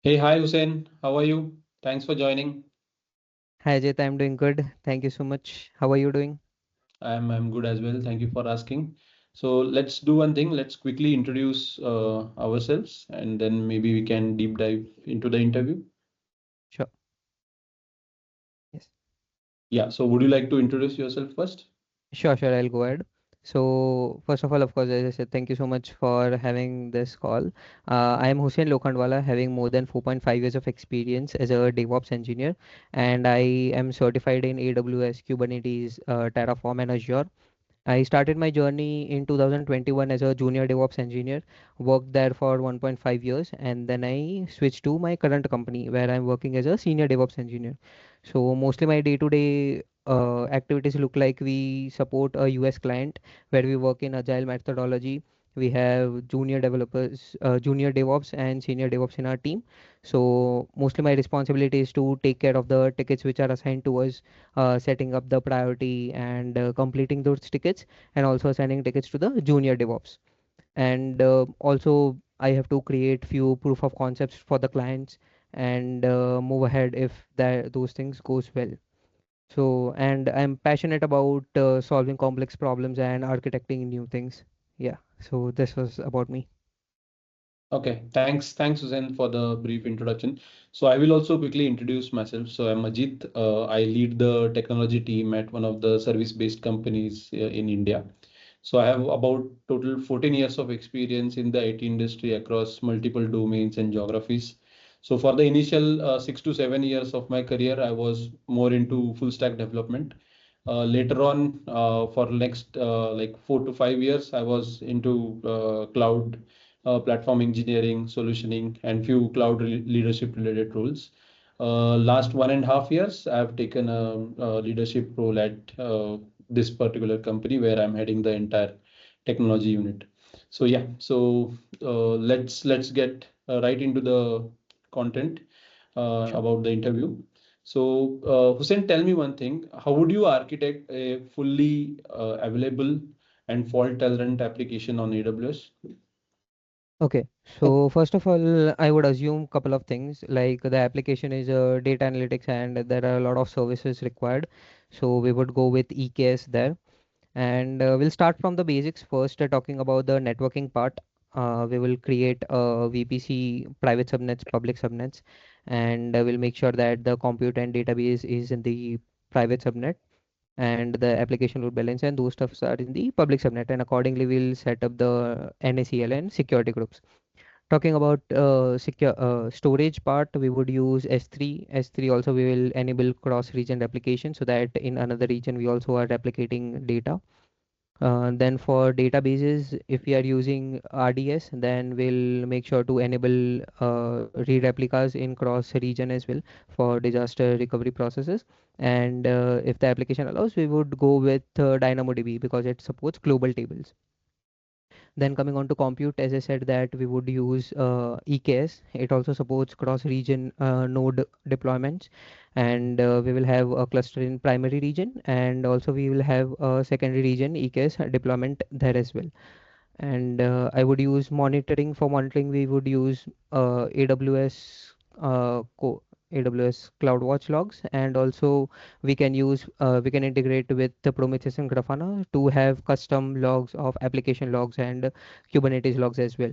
Hey, hi Hussein. How are you? Thanks for joining. Hi Ajit, I'm doing good. Thank you so much. How are you doing? I'm good as well. Thank you for asking. So let's do one thing. Let's quickly introduce ourselves, and then maybe we can deep dive into the interview. Sure. Yes. Yeah. So would you like to introduce yourself first? Sure, I'll go ahead. So, first of all, of course, as I said, thank you so much for having this call. I am Hussein Lokhandwala, having more than 4.5 years of experience as a DevOps engineer, and I am certified in AWS, Kubernetes, Terraform, and Azure. I started my journey in 2021 as a junior DevOps engineer, worked there for 1.5 years, and then I switched to my current company where I'm working as a senior DevOps engineer. So mostly my day-to-day activities look like we support a US client where we work in agile methodology. We have junior developers, junior DevOps and senior DevOps in our team. So mostly my responsibility is to take care of the tickets which are assigned to us, setting up the priority and completing those tickets, and also assigning tickets to the junior DevOps. And also, I have to create few proof of concepts for the clients and move ahead if those things goes well. So, and I'm passionate about solving complex problems and architecting new things. Yeah. So this was about me. Okay. Thanks, Hussein, for the brief introduction. So I will also quickly introduce myself. So I'm Ajit. I lead the technology team at one of the service-based companies in India. So I have about total 14 years of experience in the IT industry across multiple domains and geographies. So for the initial 6 to 7 years of my career, I was more into full stack development. Later on, for next like 4 to 5 years, I was into cloud platform engineering, solutioning, and few cloud leadership related roles. Last 1.5 years, I've taken a leadership role at this particular company where I'm heading the entire technology unit. So yeah, so let's get right into the content Sure. about the interview. So Hussein, tell me one thing: how would you architect a fully available and fault-tolerant application on AWS? Okay, so first of all, I would assume couple of things like the application is data analytics and there are a lot of services required. So we would go with EKS there, and we'll start from the basics first, talking about the networking part. We will create a VPC, private subnets, public subnets, and we'll make sure that the compute and database is in the private subnet and the application load balance and those stuffs are in the public subnet, and accordingly we'll set up the NACL and security groups. Talking about secure storage part, we would use S3. S3 also we will enable cross-region replication so that in another region we also are replicating data. Then for databases, if we are using RDS, then we'll make sure to enable read replicas in cross region as well for disaster recovery processes. And if the application allows, we would go with DynamoDB because it supports global tables. Then coming on to compute, as I said that we would use EKS. It also supports cross-region node deployments, and we will have a cluster in primary region, and also we will have a secondary region EKS deployment there as well. And I would use monitoring. For monitoring, we would use AWS AWS CloudWatch logs, and also we can integrate with the Prometheus and Grafana to have custom logs of application logs and Kubernetes logs as well.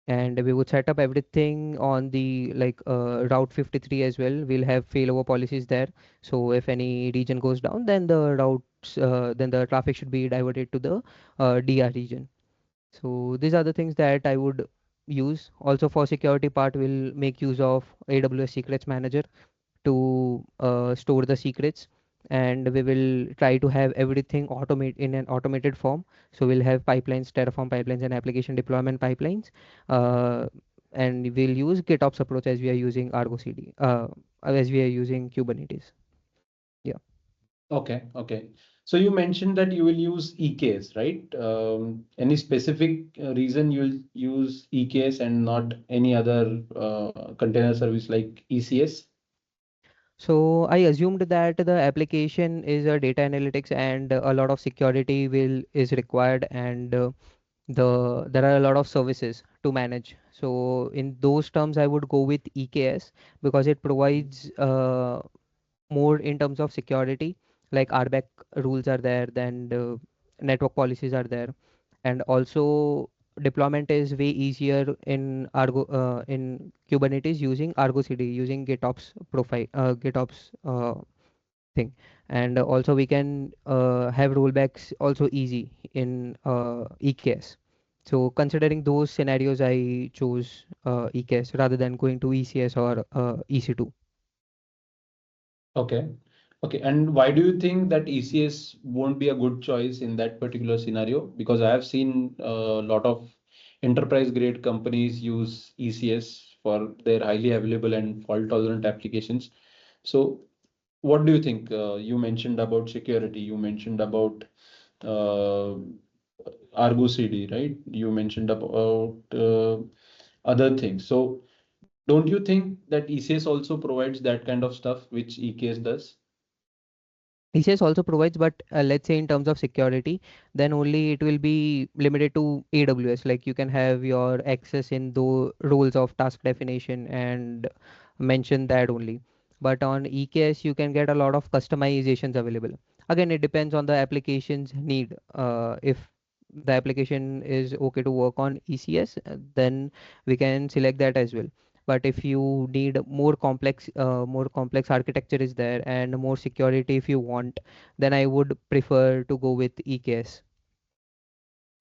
And we would set up everything on the Route 53 as well. We'll have failover policies there. So if any region goes down, then then the traffic should be diverted to the DR region. So these are the things that I would use. Also for security part, we'll make use of AWS Secrets Manager to store the secrets, and we will try to have everything automate in an automated form. So we'll have pipelines, Terraform pipelines, and application deployment pipelines, uh, and we'll use GitOps approach as we are using Argo CD, as we are using Kubernetes. Yeah. Okay. So you mentioned that you will use EKS, right? Any specific reason you'll use EKS and not any other container service like ECS? So I assumed that the application is a data analytics and a lot of security will is required, and there are a lot of services to manage. So in those terms, I would go with EKS because it provides more in terms of security, like RBAC rules are there, then network policies are there, and also deployment is way easier in Argo in Kubernetes using Argo CD using GitOps profile GitOps thing, and also we can have rollbacks also easy in EKS. So considering those scenarios, I chose EKS rather than going to ECS or EC2. Okay. Okay. And why do you think that ECS won't be a good choice in that particular scenario? Because I have seen a lot of enterprise grade companies use ECS for their highly available and fault tolerant applications. So what do you think? You mentioned about security, you mentioned about uh, Argo CD, right? You mentioned about other things. So don't you think that ECS also provides that kind of stuff which EKS does? ECS also provides, but let's say in terms of security, then only it will be limited to AWS. Like you can have your access in the roles of task definition and mention that only. But on EKS, you can get a lot of customizations available. Again, it depends on the application's need. If the application is okay to work on ECS, then we can select that as well. But if you need more complex architecture is there and more security if you want, then I would prefer to go with EKS.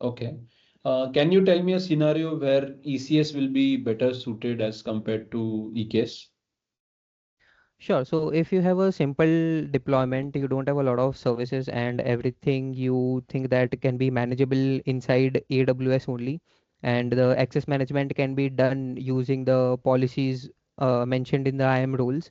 Okay. Can you tell me a scenario where ECS will be better suited as compared to EKS? Sure. So if you have a simple deployment, you don't have a lot of services and everything you think that can be manageable inside AWS only, and the access management can be done using the policies mentioned in the IAM rules.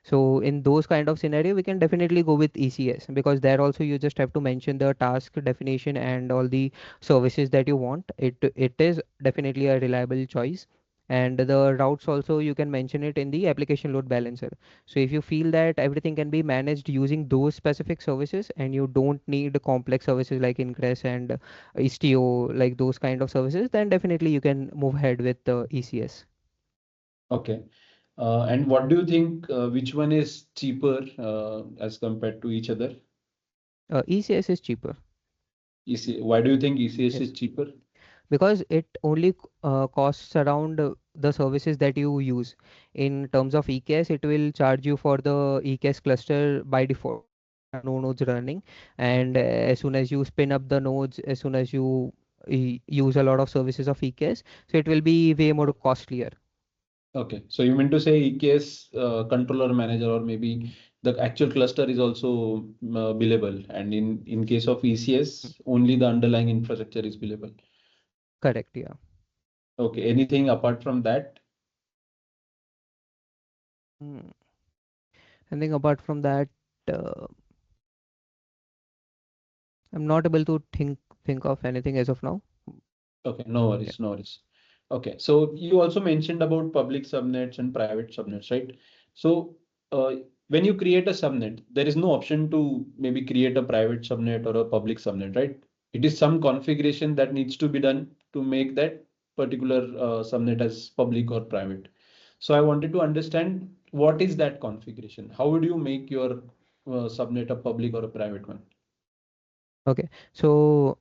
So in those kind of scenario, we can definitely go with ECS because there also you just have to mention the task definition and all the services that you want. It is definitely a reliable choice. And the routes also you can mention it in the application load balancer. So if you feel that everything can be managed using those specific services and you don't need complex services like Ingress and Istio, like those kind of services, then definitely you can move ahead with the ECS. Okay. And what do you think, which one is cheaper as compared to each other? ECS is cheaper. Why do you think ECS is Yes. cheaper? Because it only costs around the services that you use. In terms of EKS, it will charge you for the EKS cluster by default if there are no nodes running. And as soon as you spin up the nodes, as soon as you use a lot of services of EKS, so it will be way more costlier. Okay. So you mean to say EKS controller manager or maybe the actual cluster is also billable, and in case of Mm. ECS, only the underlying infrastructure is billable. Correct, yeah. Okay. Anything apart from that? Mm. I think apart from that, uh, I'm not able to think of anything as of now. Okay, no Yeah. worries, no worries. Okay, so you also mentioned about public subnets and private subnets, right? So when you create a subnet, there is no option to maybe create a private subnet or a public subnet, right? It is some configuration that needs to be done to make that particular subnet as public or private. So I wanted to understand what is that configuration? How would you make your subnet a public or a private one? Okay, so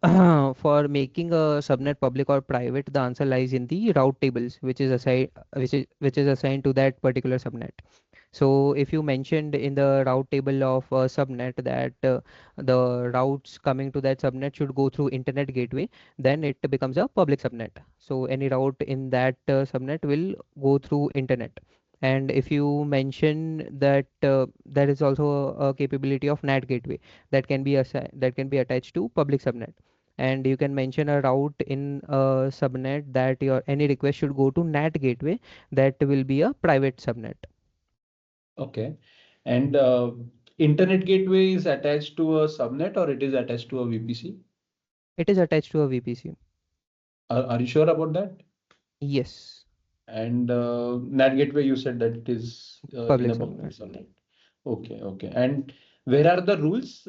for making a subnet public or private, the answer lies in the route tables, which is assigned to that particular subnet. So if you mentioned in the route table of a subnet that the routes coming to that subnet should go through internet gateway, then it becomes a public subnet. So any route in that subnet will go through internet. And if you mention that there is also a capability of NAT gateway that can be attached to public subnet, and you can mention a route in a subnet that your any request should go to NAT gateway, that will be a private subnet. Okay. And internet gateway is attached to a subnet or it is attached to a VPC? It is attached to a VPC. Are you sure about that? Yes, And NAT gateway, you said that it is in public a public subnet. subnet. Okay, okay. And where are the rules?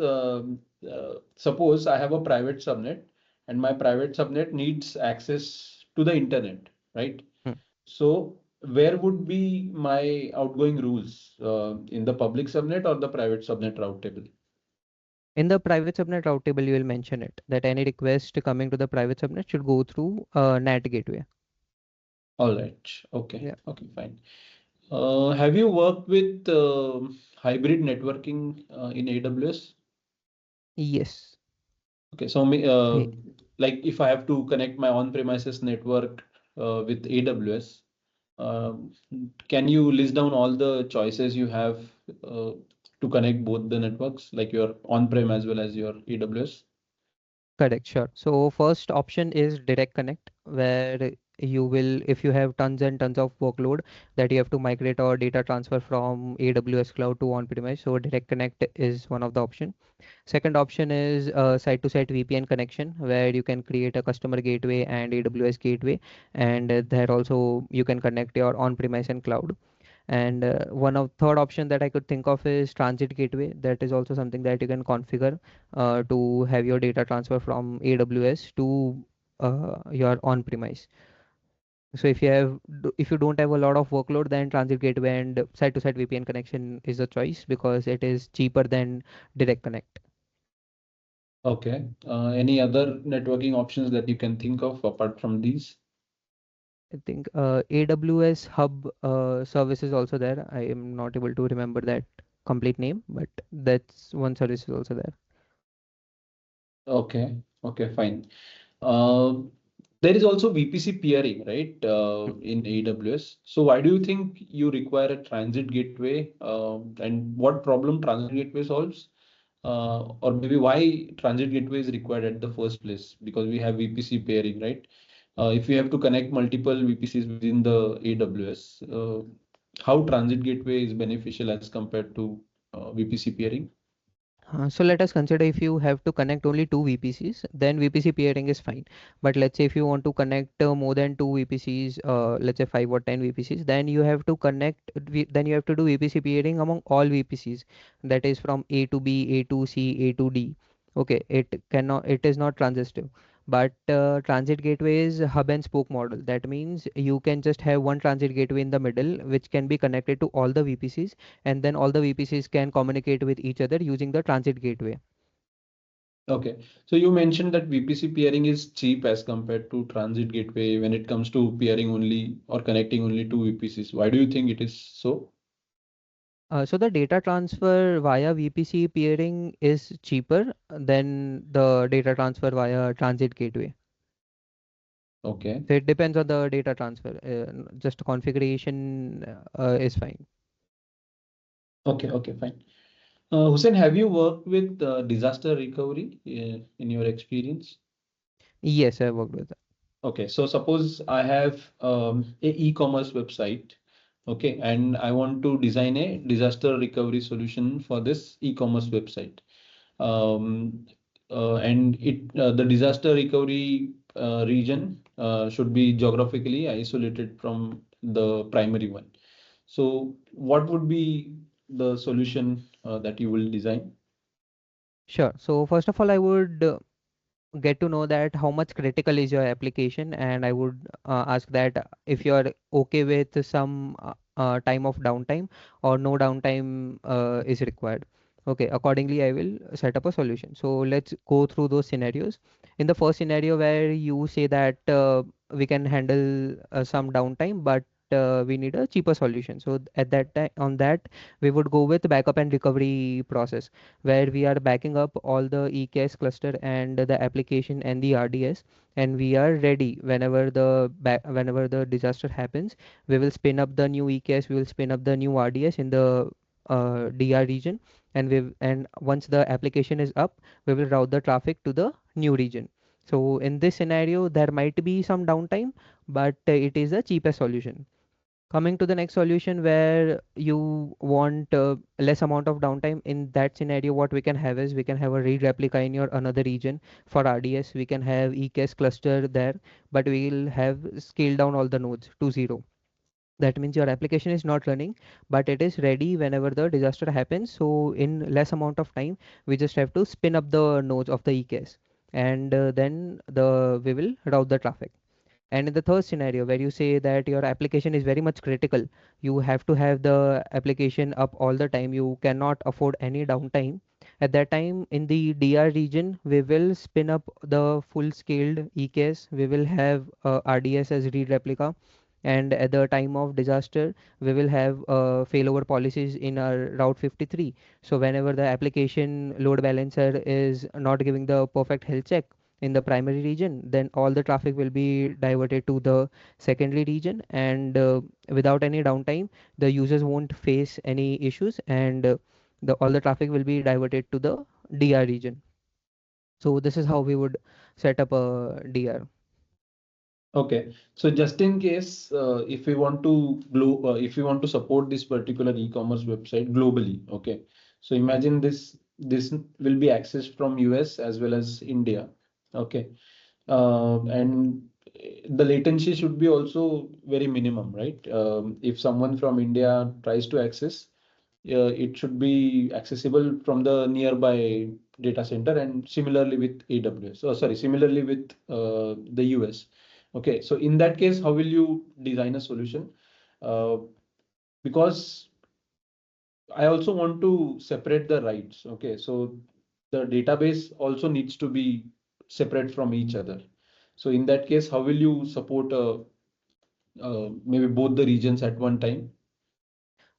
Suppose I have a private subnet and my private subnet needs access to the internet, right? Hmm. So where would be my outgoing rules in the public subnet or the private subnet route table? In the private subnet route table, you will mention it that any request coming to the private subnet should go through NAT gateway. All right. Okay. Yeah. Okay, fine. Have you worked with hybrid networking in AWS? Yes. Okay, so I- like if I have to connect my on-premises network with AWS, um, can you list down all the choices you have to connect both the networks, like your on-prem as well as your AWS? Correct, sure. So first option is direct connect, where you will, if you have tons and tons of workload that you have to migrate or data transfer from AWS cloud to on-premise. So direct connect is one of the option. Second option is site-to-site VPN connection, where you can create a customer gateway and AWS gateway, and there also you can connect your on-premise and cloud. And one of third option that I could think of is transit gateway. That is also something that you can configure to have your data transfer from AWS to your on-premise. So if you don't have a lot of workload, then transit gateway and site-to-site VPN connection is a choice because it is cheaper than direct connect. Okay. Any other networking options that you can think of apart from these? I think AWS Hub service is also there. I am not able to remember that complete name, but that's one service is also there. Okay. Okay, fine. Uh, there is also VPC peering, right, in AWS. So why do you think you require a transit gateway, and what problem transit gateway solves? Or maybe why transit gateway is required at the first place? Because we have VPC pairing, right? If we have to connect multiple VPCs within the AWS, how transit gateway is beneficial as compared to VPC pairing? So let us consider if you have to connect only two VPCs, then VPC peering is fine. But let's say if you want to connect more than two VPCs, let's say 5 or 10 VPCs, then you have to then you have to do VPC peering among all VPCs. That is from A to B, A to C, A to D. Okay, it is not transitive. But transit gateway is hub and spoke model. That means you can just have one transit gateway in the middle, which can be connected to all the VPCs, and then all the VPCs can communicate with each other using the transit gateway. Okay. So you mentioned that VPC peering is cheap as compared to transit gateway when it comes to peering only or connecting only two VPCs. Why do you think it is so? So the data transfer via VPC peering is cheaper than the data transfer via transit gateway. Okay. So it depends on the data transfer. Just configuration is fine. Okay. Okay. Fine. Hussein, have you worked with disaster recovery in your experience? Yes, I worked with that. Okay. So suppose I have a e-commerce website. Okay. And I want to design a disaster recovery solution for this e-commerce website. Um, and the disaster recovery region should be geographically isolated from the primary one. So what would be the solution that you will design? Sure. So first of all, I would get to know that how much critical is your application, and I would ask that if you are okay with some time of downtime or no downtime is required. Okay, accordingly I will set up a solution. So let's go through those scenarios. In the first scenario where you say that we can handle some downtime, but we need a cheaper solution. So at that time, on that, we would go with backup and recovery process, where we are backing up all the EKS cluster and the application and the RDS, and we are ready whenever whenever the disaster happens. We will spin up the new EKS, we will spin up the new RDS in the DR region, and once the application is up, we will route the traffic to the new region. So in this scenario, there might be some downtime, but it is the cheapest solution. Coming to the next solution where you want less amount of downtime, in that scenario what we can have is we can have a read replica in your another region. For RDS we can have EKS cluster there, but we will have scaled down all the nodes to zero. That means your application is not running, but it is ready whenever the disaster happens. So in less amount of time, we just have to spin up the nodes of the EKS, and then we will route the traffic. And in the third scenario, where you say that your application is very much critical, you have to have the application up all the time, you cannot afford any downtime. At that time, in the DR region, we will spin up the full scaled EKS. We will have RDS as read replica. And at the time of disaster, we will have failover policies in our Route 53. So whenever the application load balancer is not giving the perfect health check in the primary region, then all the traffic will be diverted to the secondary region, and without any downtime, the users won't face any issues, and all the traffic will be diverted to the DR region. So this is how we would set up a DR. Okay, so just in case, if we want to if we want to support this particular e-commerce website globally, okay. So imagine this will be accessed from US as well as India, okay. And the latency should be also very minimum, right? If someone from India tries to access, it should be accessible from the nearby data center, and similarly with AWS. Oh, sorry, similarly with the US. Okay, so in that case, how will you design a solution? Uh, because I also want to separate the writes. Okay, so the database also needs to be separate from each other. So in that case, how will you support maybe both the regions at one time?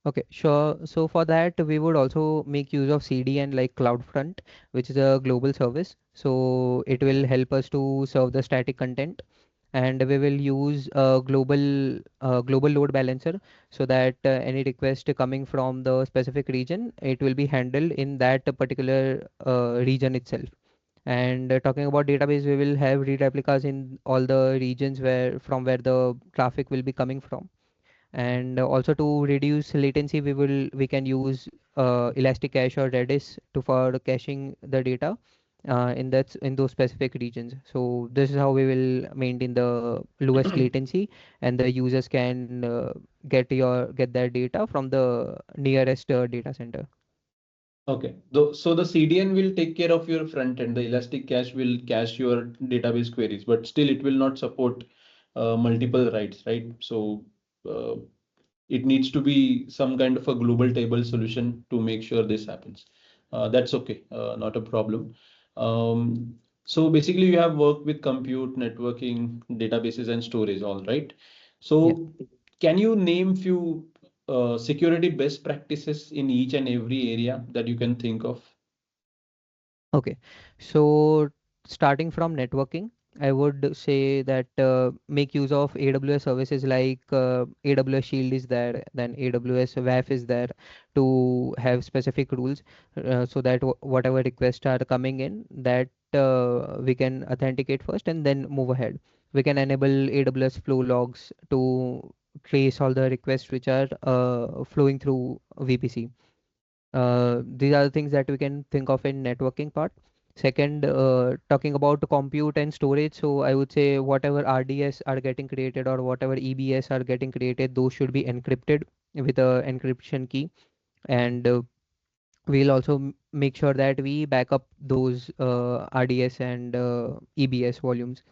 Okay, sure. So for that, we would also make use of CDN like CloudFront, which is a global service. So it will help us to serve the static content, and we will use a global load balancer, so that any request coming from the specific region, it will be handled in that particular region itself. And talking about database, we will have read replicas in all the regions where the traffic will be coming from. And also to reduce latency, we can use elastic cache or redis to for caching the data in those specific regions. So this is how we will maintain the lowest latency, and the users can get their data from the nearest data center. Okay, so the CDN will take care of your front end. The Elastic Cache will cache your database queries, but still it will not support multiple writes, right? So uh, it needs to be some kind of a global table solution to make sure this happens. That's okay, not a problem. So basically, you have worked with compute, networking, databases, and storage, all right? Yeah. So can you name few security best practices in each and every area that you can think of? Okay, so starting from networking, I would say that make use of AWS services like AWS Shield is there, then AWS WAF is there to have specific rules, so that whatever requests are coming in, that we can authenticate first and then move ahead. We can enable AWS flow logs to trace all the requests which are flowing through VPC. These are the things that we can think of in networking part. Second, talking about compute and storage, so I would say whatever RDS are getting created or whatever EBS are getting created, those should be encrypted with a encryption key. And we'll also make sure that we back up those RDS and EBS volumes.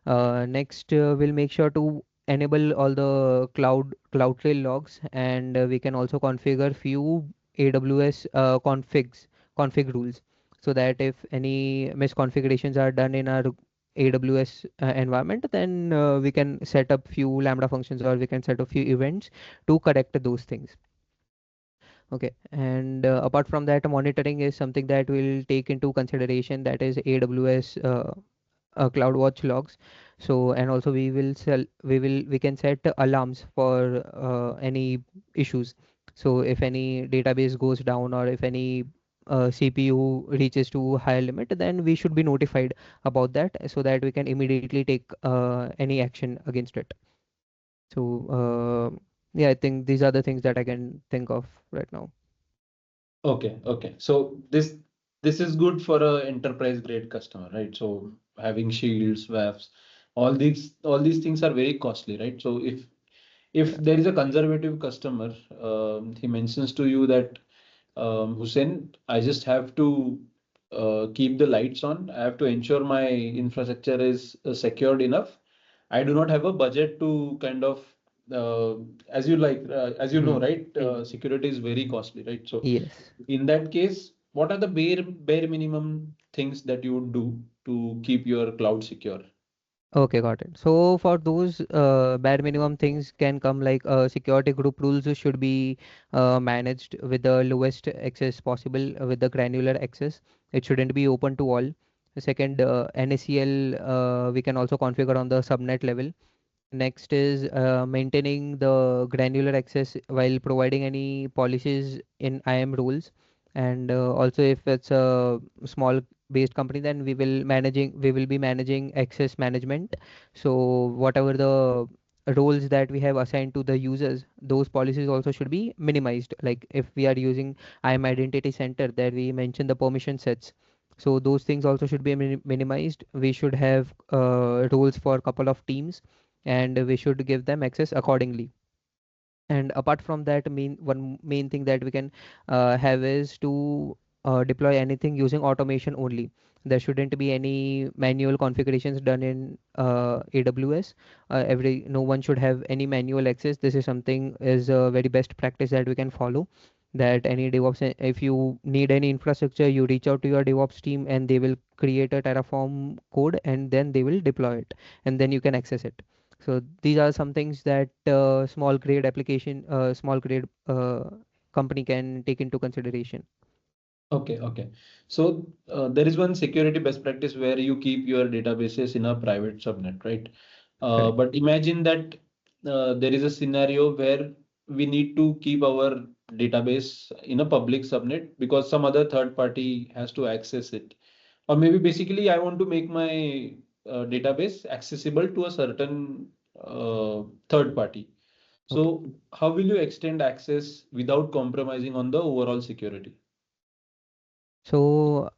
Next, we'll make sure to enable all the CloudTrail logs, and we can also configure few AWS config rules, so that if any misconfigurations are done in our AWS environment, then we can set up few Lambda functions, or we can set up few events to correct those things. Okay, and apart from that, monitoring is something that we'll take into consideration. That is AWS CloudWatch logs. So, and also we can set alarms for any issues. So if any database goes down, or if any CPU reaches to higher limit, then we should be notified about that, so that we can immediately take any action against it. So yeah, I think these are the things that I can think of right now. Okay, okay. So this is good for a enterprise grade customer, right? So having shields, WAFs, all these things are very costly, right? So if Yeah. there is a conservative customer, he mentions to you that Hussein, I just have to keep the lights on. I have to ensure my infrastructure is secured enough. I do not have a budget to kind of as you know, right? Security is very costly, right? So Yes. in that case, what are the bare minimum things that you would do to keep your cloud secure? Okay, got it. So for those bare minimum things can come like security group rules should be managed with the lowest access possible with the granular access. It shouldn't be open to all. The second, NACL we can also configure on the subnet level. Next is maintaining the granular access while providing any policies in IAM rules. And also if it's a small based company, then we will be managing access management. So whatever the roles that we have assigned to the users, those policies also should be minimized. Like if we are using IAM identity center, there we mention the permission sets. So those things also should be minimized. We should have roles for a couple of teams, and we should give them access accordingly. And apart from that, one main thing that we can have is to deploy anything using automation only. There shouldn't be any manual configurations done in AWS. Every No one should have any manual access. This is something is a very best practice that we can follow. That any DevOps, if you need any infrastructure, you reach out to your DevOps team and they will create a Terraform code and then they will deploy it and then you can access it. So these are some things that small grade company can take into consideration. Okay, okay. So there is one security best practice where you keep your databases in a private subnet, right? Correct. But imagine that there is a scenario where we need to keep our database in a public subnet because some other third party has to access it. Or maybe basically I want to make my database accessible to a certain third party. Okay. So how will you extend access without compromising on the overall security? So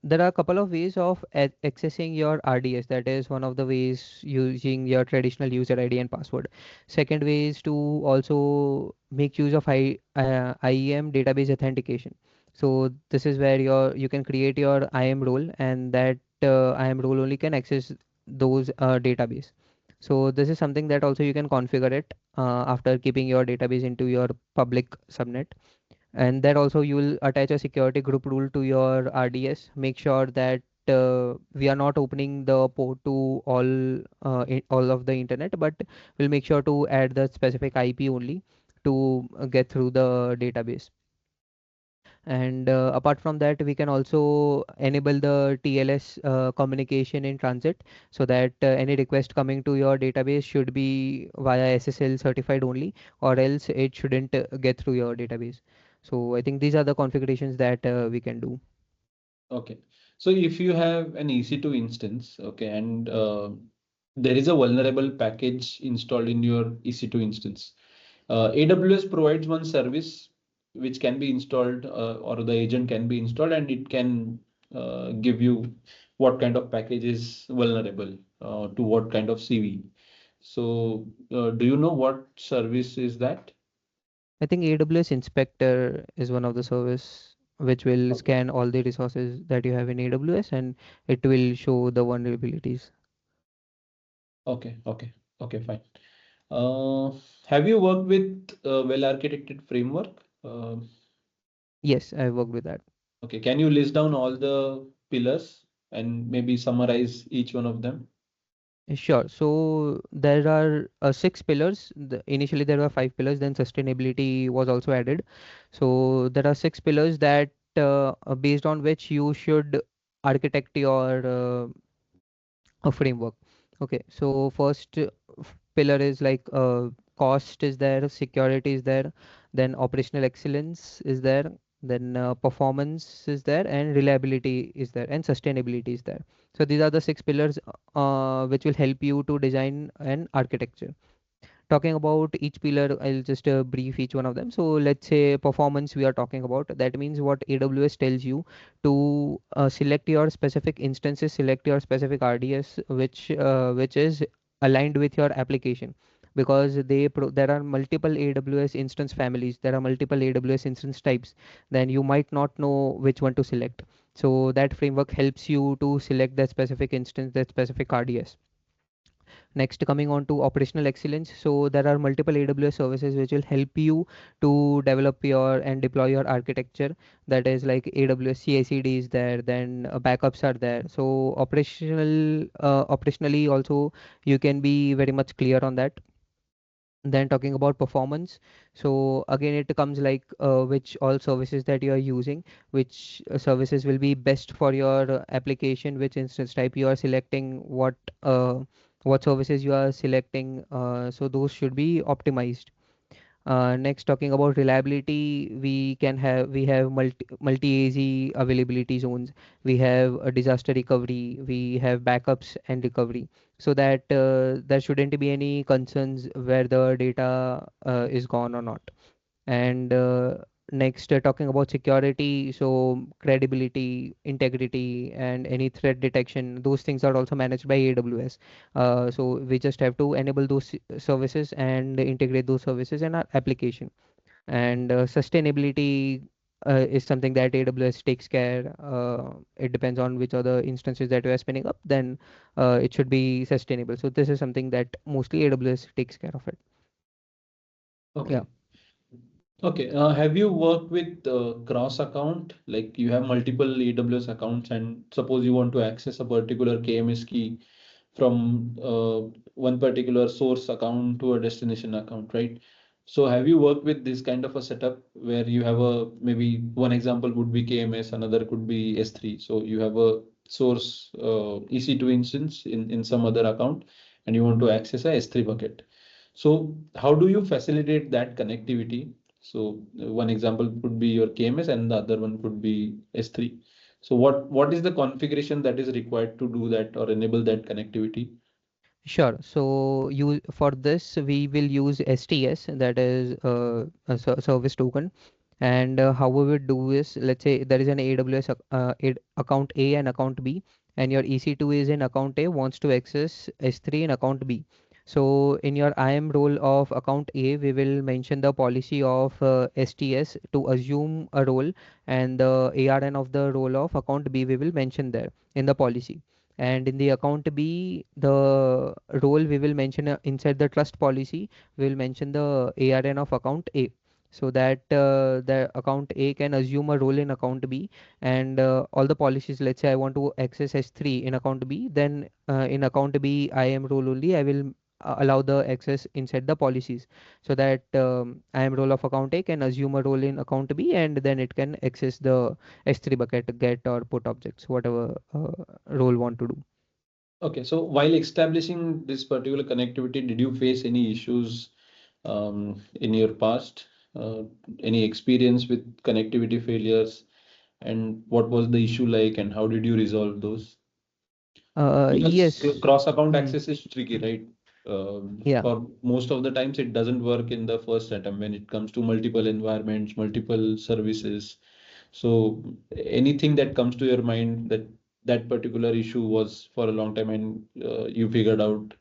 there are a couple of ways of accessing your RDS. That is one of the ways using your traditional user ID and password. Second way is to also make use of IAM database authentication. So this is where you can create your IAM role, and that IAM role only can access those database. So this is something that also you can configure it after keeping your database into your public subnet. And that also you will attach a security group rule to your RDS. Make sure that we are not opening the port to all of the internet, but we'll make sure to add the specific IP only to get through the database. And apart from that, we can also enable the TLS communication in transit, so that any request coming to your database should be via SSL certified only, or else it shouldn't get through your database. So I think these are the configurations that we can do. Okay. So if you have an EC2 instance, okay, and there is a vulnerable package installed in your EC2 instance, AWS provides one service which can be installed or the agent can be installed and it can give you what kind of package is vulnerable to what kind of CV. So do you know what service is that? I think AWS Inspector is one of the service which will Okay, scan all the resources that you have in AWS, and it will show the vulnerabilities. okay, okay, okay, fine. Uh, have you worked with a well-architected framework? Yes, I worked with that. Okay, can you list down all the pillars and maybe summarize each one of them? Sure. So there are six pillars. Initially, there were five pillars, then sustainability was also added. So there are six pillars that based on which you should architect your a framework. Okay, so first pillar is like cost is there, security is there, then operational excellence is there, then performance is there, and reliability is there, and sustainability is there. So these are the six pillars which will help you to design an architecture. Talking about each pillar, I'll just brief each one of them. So let's say performance we are talking about. That means what AWS tells you to select your specific instances, select your specific RDS, which is aligned with your application. Because there are multiple AWS instance families, there are multiple AWS instance types, then you might not know which one to select. So that framework helps you to select that specific instance, that specific RDS. Next, coming on to operational excellence. So there are multiple AWS services which will help you to develop your and deploy your architecture. That is like AWS CI/CD is there, then backups are there. So operationally also you can be very much clear on that. Then talking about performance, so again it comes like which all services that you are using, which services will be best for your application, which instance type you are selecting, what services you are selecting, so those should be optimized. Next, talking about reliability, we have multi AZ availability zones. We have a disaster recovery. We have backups and recovery, so that there shouldn't be any concerns where the data is gone or not. And next, talking about security, so credibility, integrity, and any threat detection, those things are also managed by AWS. So we just have to enable those services and integrate those services in our application. And sustainability is something that AWS takes care. It depends on which other instances that we are spinning up, then it should be sustainable. So this is something that mostly AWS takes care of it. Yeah. Okay. Okay. Have you worked with cross account? Like you have multiple AWS accounts, and suppose you want to access a particular KMS key from one particular source account to a destination account, right? So have you worked with this kind of a setup where you have a maybe one example would be KMS, another could be S3. So you have a source EC2 instance in some other account, and you want to access a S3 bucket. So how do you facilitate that connectivity? So one example could be your KMS and the other one could be S3. So what is the configuration that is required to do that or enable that connectivity? Sure. So you for this we will use STS, that is service token. And how we would do is, let's say there is an AWS account A and account B, and your EC2 is in account A wants to access S3 in account B. So in your IAM role of account A, we will mention the policy of STS to assume a role, and the ARN of the role of account B we will mention there in the policy. And in the account B, the role we will mention inside the trust policy, we will mention the ARN of account A, so that the account A can assume a role in account B. And all the policies, let's say I want to access S3 in account B, then in account B IAM role only I will allow the access inside the policies, so that IAM role of account A can assume a role in account B, and then it can access the S3 bucket, get or put objects, whatever role want to do. Okay, so while establishing this particular connectivity, did you face any issues in your past? Uh, any experience with connectivity failures? And what was the issue like, and how did you resolve those? Because Yes. cross-account Hmm. access is tricky, right? Yeah. For most of the times, it doesn't work in the first attempt when it comes to multiple environments, multiple services. So anything that comes to your mind that that particular issue was for a long time and you figured out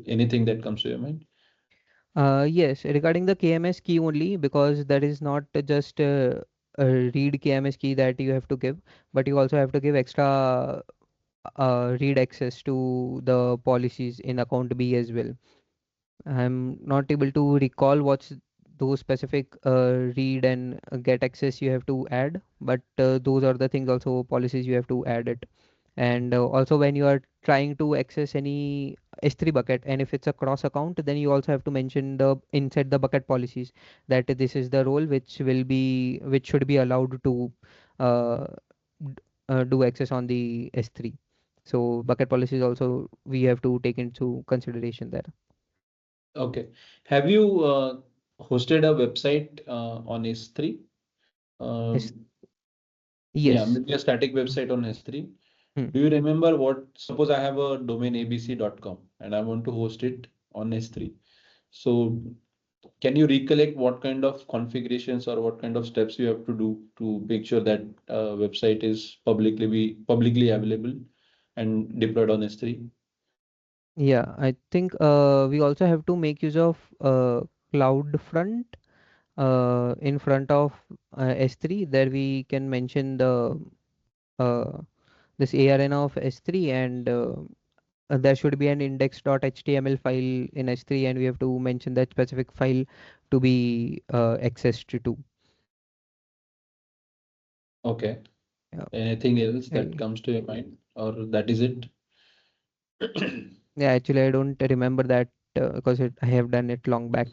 anything that comes to your mind? Yes, regarding the KMS key only, because that is not just a read KMS key that you have to give, but you also have to give extra read access to the policies in account B as well. I'm not able to recall what's those specific read and get access you have to add, but those are the things, also policies you have to add it. And also when you are trying to access any S3 bucket, and if it's a cross account, then you also have to mention the inside the bucket policies that this is the role which should be allowed to uh, do access on the S3. So bucket policies also we have to take into consideration there. Okay. Have you hosted a website on S3? S Yeah, yes. maybe a static website on S3. Hmm. Do you remember what, suppose I have a domain abc.com and I want to host it on S3. So can you recollect what kind of configurations or what kind of steps you have to do to make sure that website is publicly available and deployed on S3? Yeah, I think we also have to make use of CloudFront in front of S3. There we can mention the uh, this ARN of S3, and there should be an index.html file in S3, and we have to mention that specific file to be accessed to. Okay. Yeah. Anything else that And comes to your mind, or that is it? yeah, actually, I don't remember that because I have done it long back.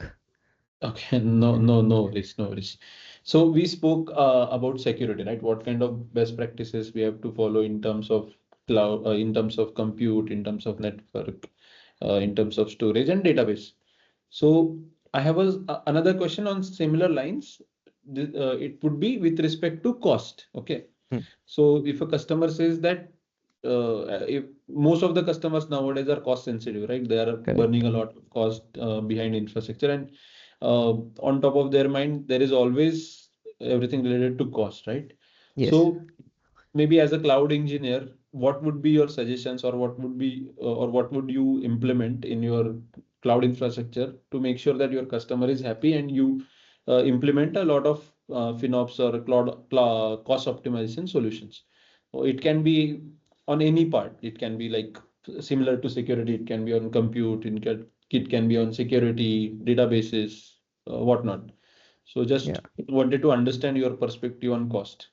Okay, no worries, no worries. So we spoke about security, right? What kind of best practices we have to follow in terms of cloud, in terms of compute, in terms of network, in terms of storage and database. So I have another question on similar lines. It would be with respect to cost. Okay. Hmm, So if a customer says that if most of the customers nowadays are cost sensitive, right? They are correct. burning a lot of cost behind infrastructure, and on top of their mind, there is always everything related to cost, right? Yes. So maybe as a cloud engineer, what would be your suggestions, or what would be or what would you implement in your cloud infrastructure to make sure that your customer is happy and you implement a lot of FinOps or cost optimization solutions? So it can be on any part. It can be like similar to security. It can be on compute. It can be on security, databases, whatnot. So Yeah. just wanted to understand your perspective on cost.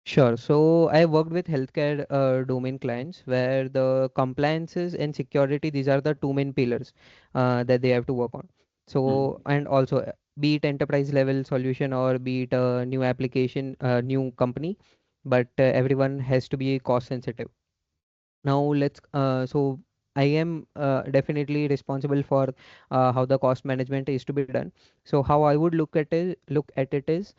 Sure. So I worked with healthcare domain clients where the compliances and security, these are the two main pillars that they have to work on. Hmm. So, and also be it enterprise level solution or be it a new application, new company, but everyone has to be cost sensitive. Now let's so I am definitely responsible for how the cost management is to be done. So how I would look at it is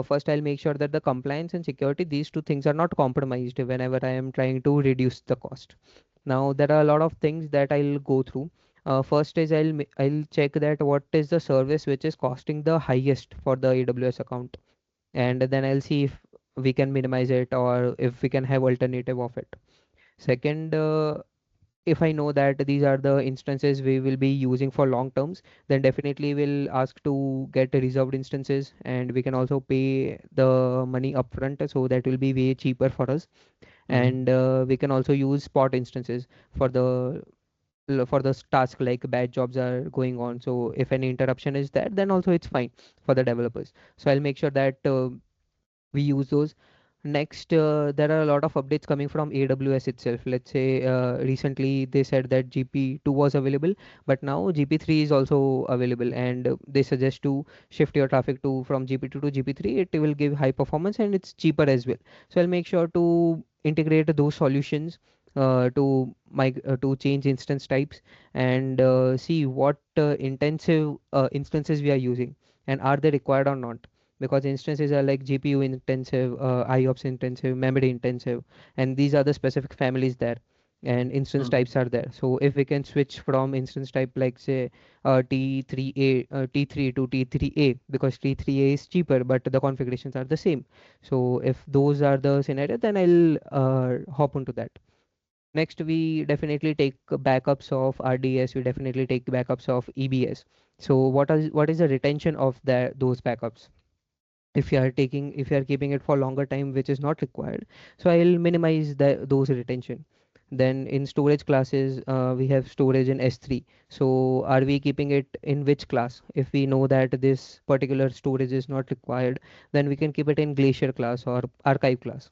first I'll make sure that the compliance and security, these two things are not compromised whenever I am trying to reduce the cost. Now there are a lot of things that I'll go through. First is I'll check that what is the service which is costing the highest for the AWS account, and then I'll see if we can minimize it or if we can have alternative of it. Second, if I know that these are the instances we will be using for long terms, then definitely we'll ask to get reserved instances, and we can also pay the money upfront, so that will be way cheaper for us. Hmm. And we can also use spot instances for the task, like bad jobs are going on. So if any interruption is there, then also it's fine for the developers. So I'll make sure that we use those. Next, there are a lot of updates coming from AWS itself. Let's say recently they said that GP2 was available, but now GP3 is also available, and they suggest to shift your traffic to from GP2 to GP3. It will give high performance and it's cheaper as well. So I'll make sure to integrate those solutions to change instance types and see what intensive instances we are using and are they required or not, because instances are like GPU intensive, IOPS intensive, memory intensive, and these are the specific families there, and instance Hmm. types are there. So if we can switch from instance type like say T3 to T3A, because T3A is cheaper but the configurations are the same. So if those are the scenario, then I'll hop onto that. Next, we definitely take backups of RDS. We definitely take backups of EBS. So what is the retention of those backups? If you are keeping it for longer time which is not required, so I'll minimize those retention. Then in storage classes, we have storage in S3. So are we keeping it in which class? If we know that this particular storage is not required, then we can keep it in glacier class or archive class.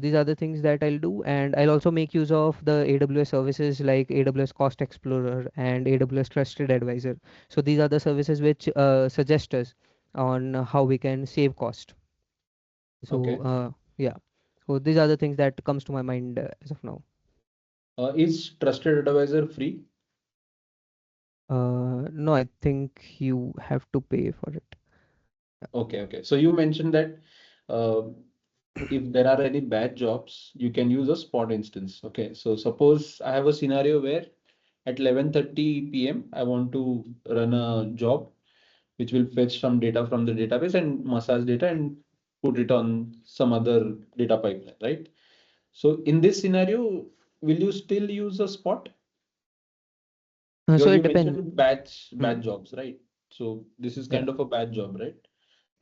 These are the things that I'll do, and I'll also make use of the AWS services like AWS Cost Explorer and AWS Trusted Advisor. So these are the services which suggest us on how we can save cost. So Okay. yeah, so these are the things that comes to my mind as of now. Is Trusted Advisor free? No, I think you have to pay for it. Okay, okay. So you mentioned that uh, if there are any bad jobs, you can use a spot instance. Okay, so suppose I have a scenario where at 11:30 p.m. I want to run a job which will fetch some data from the database and massage data and put it on some other data pipeline, right? So in this scenario, will you still use a spot? So You it depends. mentioned batch Hmm. batch jobs, right? So this is Yeah. kind of a batch job, right?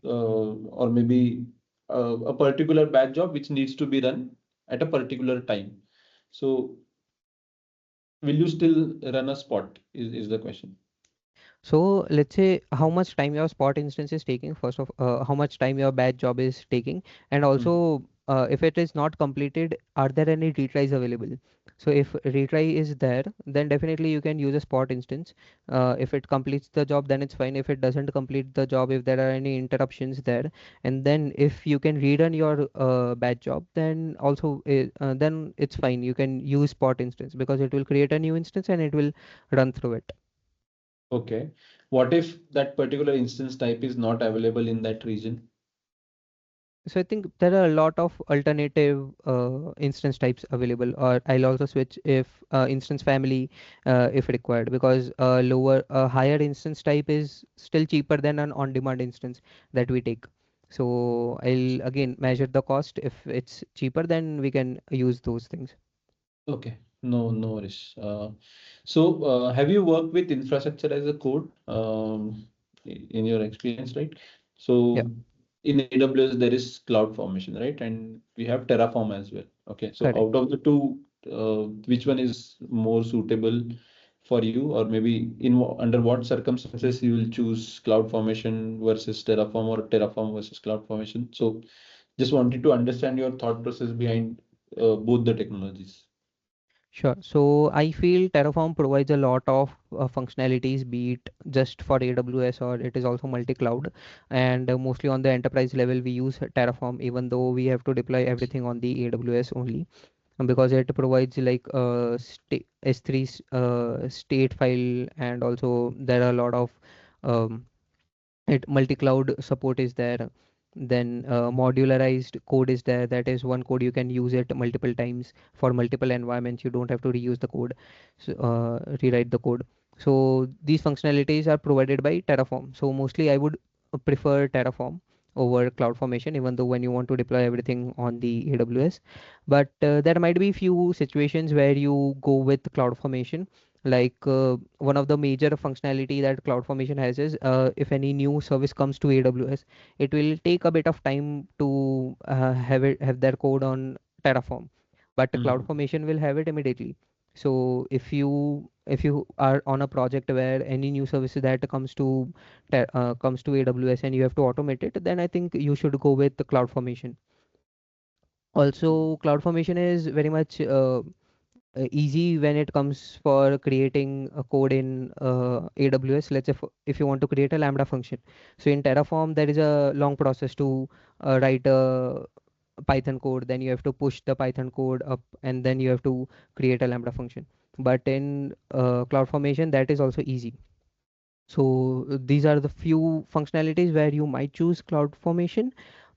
Or maybe a particular batch job which needs to be run at a particular time. So will you still run a spot is the question. So let's say how much time your spot instance is taking, first of how much time your batch job is taking, and Mhm. also if it is not completed, are there any retries available? So if retry is there, then definitely you can use a spot instance. If it completes the job, then it's fine. If it doesn't complete the job, if there are any interruptions there, and then if you can rerun your batch job, then also then it's fine. You can use spot instance because it will create a new instance and it will run through it. Okay. What if that particular instance type is not available in that region? So I think there are a lot of alternative instance types available, or I'll also switch if instance family if required, because a higher instance type is still cheaper than an on-demand instance that we take. So I'll again measure the cost. If it's cheaper, then we can use those things. Okay. No worries. So, have you worked with infrastructure as a code in your experience, right? Yeah, So, in AWS, there is CloudFormation, right? And we have Terraform as well. Okay. So, correct. out of the two, which one is more suitable for you, or maybe under what circumstances you will choose CloudFormation versus Terraform or Terraform versus CloudFormation? So, just wanted to understand your thought process behind both the technologies. Sure. So I feel Terraform provides a lot of functionalities, be it just for AWS or it is also multi-cloud. And mostly on the enterprise level, we use Terraform, even though we have to deploy everything on the AWS only, because it provides like S3 state file, and also there are a lot of um, it multi-cloud support is there. Then modularized code is there, that is one code you can use it multiple times for multiple environments, you don't have to reuse the code, so, rewrite the code. So these functionalities are provided by Terraform, so mostly I would prefer Terraform over CloudFormation, even though when you want to deploy everything on the AWS. But there might be few situations where you go with CloudFormation, like one of the major functionality that CloudFormation has is if any new service comes to AWS, it will take a bit of time to have their code on Terraform, but Mhm. CloudFormation will have it immediately. So if you are on a project where any new service that comes to AWS and you have to automate it, then I think you should go with the CloudFormation. Also, CloudFormation is very much easy when it comes for creating a code in AWS. Let's say if you want to create a Lambda function. So in Terraform, there is a long process to write a Python code. Then you have to push the Python code up, and then you have to create a Lambda function. But in CloudFormation, that is also easy. So these are the few functionalities where you might choose CloudFormation.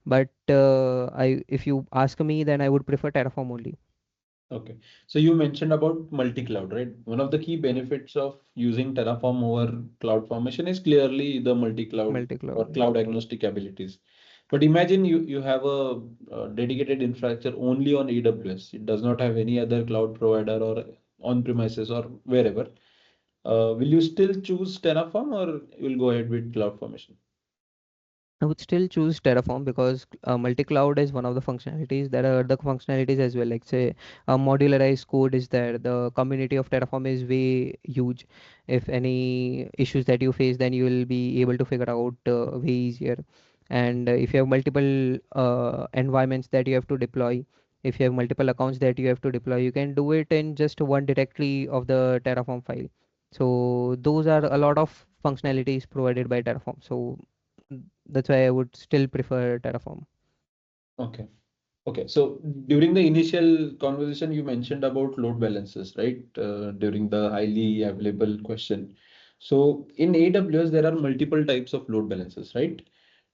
But if you ask me, then I would prefer Terraform only. Okay. So you mentioned about multi-cloud, right? One of the key benefits of using Terraform over CloudFormation is clearly the multi-cloud or Multi-cloud, yeah. cloud agnostic abilities. But imagine you have a dedicated infrastructure only on AWS. It does not have any other cloud provider or on-premises or wherever. Will you still choose Terraform or you will go ahead with CloudFormation? I would still choose Terraform because multi-cloud is one of the functionalities. There are other functionalities as well, like say modularized code is there. The community of Terraform is way huge. If any issues that you face, then you will be able to figure out way easier. And if you have multiple environments that you have to deploy, if you have multiple accounts that you have to deploy, you can do it in just one directory of the Terraform file. So those are a lot of functionalities provided by Terraform. So that's why I would still prefer Terraform. Okay. Okay, so during the initial conversation, you mentioned about load balancers, right? During the highly available question. So in AWS, there are multiple types of load balancers, right?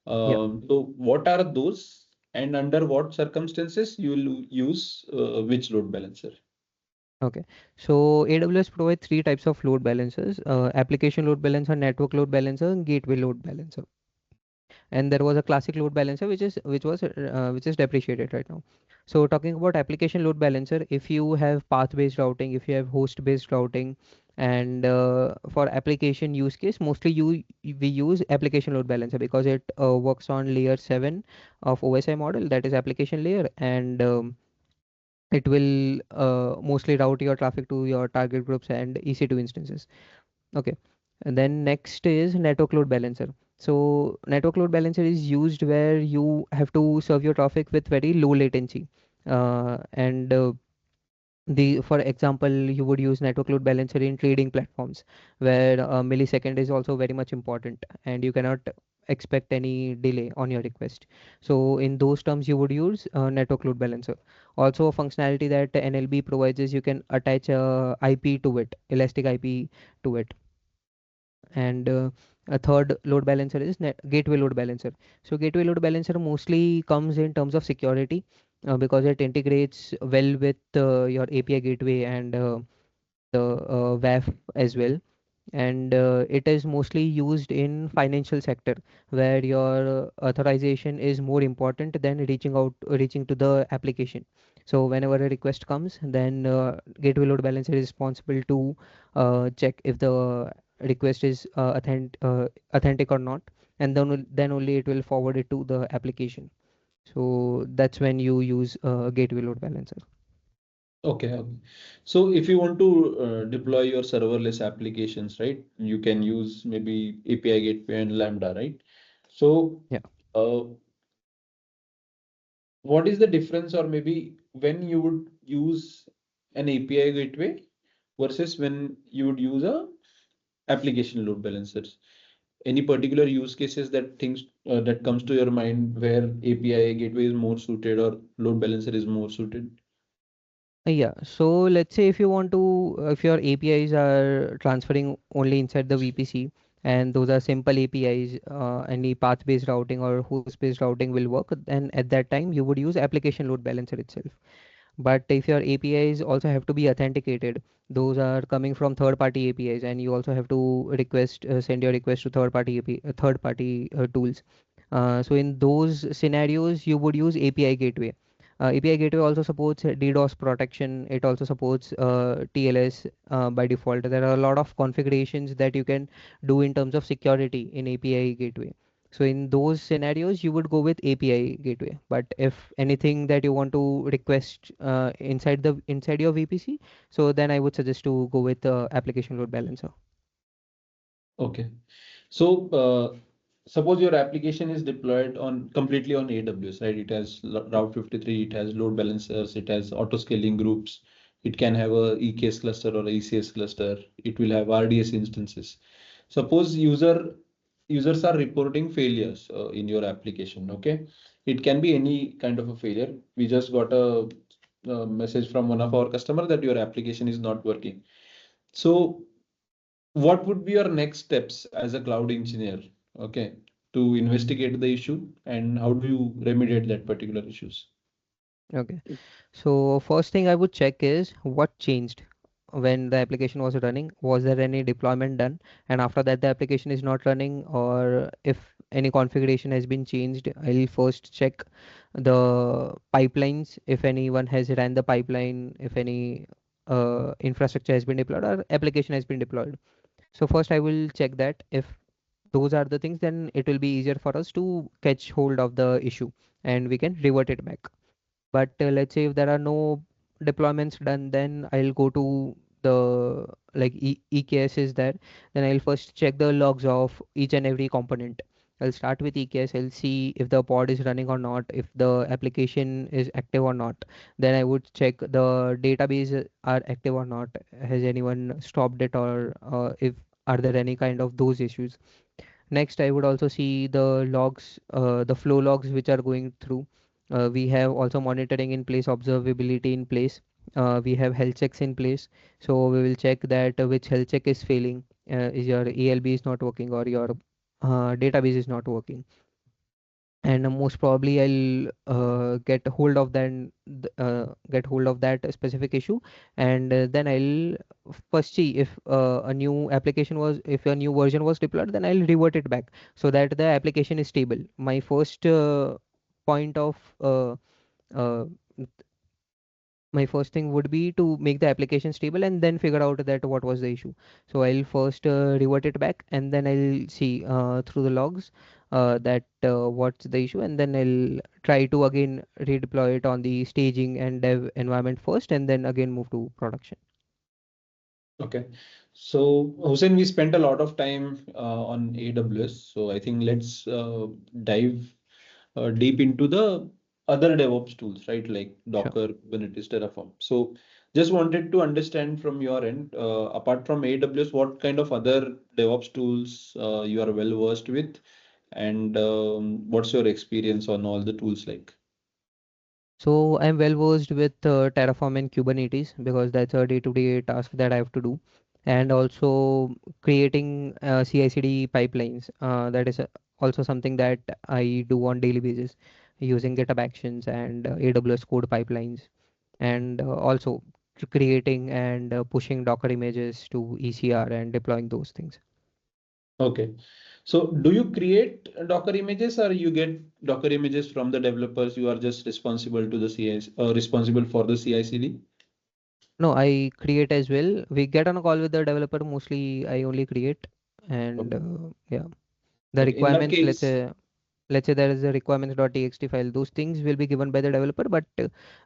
Yeah. So what are those, and under what circumstances you will use which load balancer? Okay. So AWS provides three types of load balancers: application load balancer, network load balancer, and gateway load balancer. And there was a classic load balancer which is depreciated right now. So talking about application load balancer, if you have path based routing, if you have host based routing, and for application use case, mostly we use application load balancer because it works on layer 7 of OSI model, that is application layer. And it will mostly route your traffic to your target groups and EC2 instances. Okay. And then next is network load balancer. So network load balancer is used where you have to serve your traffic with very low latency. And the For example, you would use network load balancer in trading platforms where a millisecond is also very much important and you cannot expect any delay on your request. So in those terms you would use network load balancer. Also a functionality that NLB provides is you can attach a IP to it, elastic IP to it. And a third load balancer is gateway load balancer. So gateway load balancer mostly comes in terms of security because it integrates well with your API gateway and the WAF as well. And it is mostly used in financial sector where your authorization is more important than reaching to the application. So whenever a request comes, then gateway load balancer is responsible to check if the request is authentic or not, and then only it will forward it to the application. So that's when you use gateway load balancer. Okay, okay. So if you want to deploy your serverless applications, right, you can use maybe API gateway and Lambda, right? So Yeah. uh, what is the difference, or maybe when you would use an API gateway versus when you would use a application load balancers? Any particular use cases that things that comes to your mind where API gateway is more suited or load balancer is more suited? Yeah, so let's say if your APIs are transferring only inside the VPC and those are simple APIs, any path-based routing or host-based routing will work, then at that time you would use application load balancer itself. But if your APIs also have to be authenticated, those are coming from third-party APIs, and you also have to send your request to third-party tools. So in those scenarios, you would use API gateway. API gateway also supports DDoS protection. It also supports TLS by default. There are a lot of configurations that you can do in terms of security in API gateway. So in those scenarios, you would go with API gateway. But if anything that you want to request inside your VPC, so then I would suggest to go with application load balancer. Okay. So suppose your application is deployed on completely on AWS, right? It has Route 53, it has load balancers, it has auto scaling groups, it can have a EKS cluster or a ECS cluster, it will have RDS instances. Suppose users are reporting failures in your application, okay? It can be any kind of a failure. We just got a message from one of our customer that your application is not working. So what would be your next steps as a cloud engineer, okay, to investigate the issue, and how do you remediate that particular issues? Okay. So first thing I would check is what changed when the application was running. Was there any deployment done? And after that, the application is not running, or if any configuration has been changed, I'll first check the pipelines. If anyone has ran the pipeline, if any infrastructure has been deployed or application has been deployed. So first I will check that. If those are the things, then it will be easier for us to catch hold of the issue and we can revert it back. But let's say if there are no deployments done, then I'll go to the EKS is there. Then I'll first check the logs of each and every component. I'll start with EKS. I'll see if the pod is running or not, if the application is active or not. Then I would check the database are active or not. Has anyone stopped it, or if are there any kind of those issues. Next, I would also see the logs, the flow logs which are going through. We have also monitoring in place, observability in place. We have health checks in place. So we will check that which health check is failing. Is your ELB is not working or your database is not working. And most probably I'll get hold of that specific issue, and then I'll first see if a new version was deployed, then I'll revert it back so that the application is stable. My first point of uh, uh, my first thing would be to make the application stable and then figure out that what was the issue. So I'll first revert it back, and then I'll see through the logs that what's the issue, and then I'll try to again redeploy it on the staging and dev environment first, and then again move to production. Okay. So, Hussein, we spent a lot of time on AWS. So I think let's dive deep into the other DevOps tools, right? Like Sure. Docker, Kubernetes, Terraform. So just wanted to understand from your end, apart from AWS, what kind of other DevOps tools you are well versed with, and what's your experience on all the tools like? So I'm well versed with Terraform and Kubernetes because that's a day-to-day task that I have to do, and also creating CI/CD pipelines. That is also something that I do on daily basis using GitHub Actions and AWS code pipelines, and also creating and pushing Docker images to ECR and deploying those things. Okay. So do you create Docker images or you get Docker images from the developers? You are just responsible to the CI, responsible for the CI/CD? No, I create as well. We get on a call with the developer. Mostly, I only create, and Okay. yeah, the Okay. In that requirements. case, Let's say there is a requirements.txt file. Those things will be given by the developer, but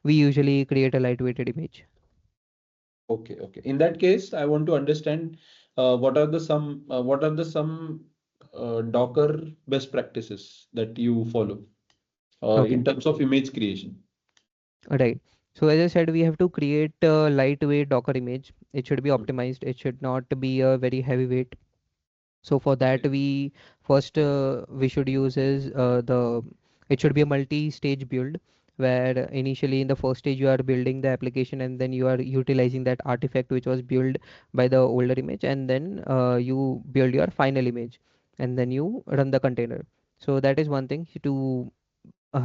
we usually create a lightweighted image. okay, okay. In that case, I want to understand what are the some Docker best practices that you follow Okay, in terms of image creation? right. So as I said, we have to create a lightweight Docker image. It should be Mm. optimized. It should not be a very heavyweight. So for that, Okay. we first we should use is the it should be a multi-stage build where initially in the first stage you are building the application and then you are utilizing that artifact which was built by the older image, and then you build your final image and then you run the container. So that is one thing to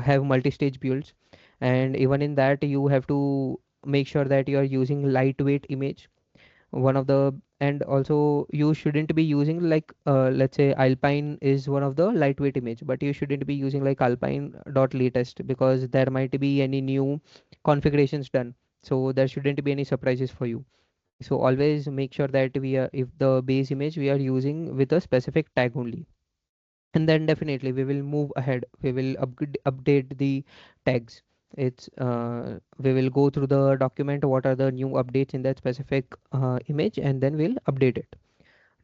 have multi-stage builds, and even in that you have to make sure that you are using lightweight image. One of the And also you shouldn't be using like let's say Alpine is one of the lightweight image, but you shouldn't be using like Alpine dot latest because there might be any new configurations done, so there shouldn't be any surprises for you. So always make sure that we are, if the base image we are using with a specific tag only, and then definitely we will move ahead. We will update the tags. It's We will go through the document what are the new updates in that specific image, and then we'll update it.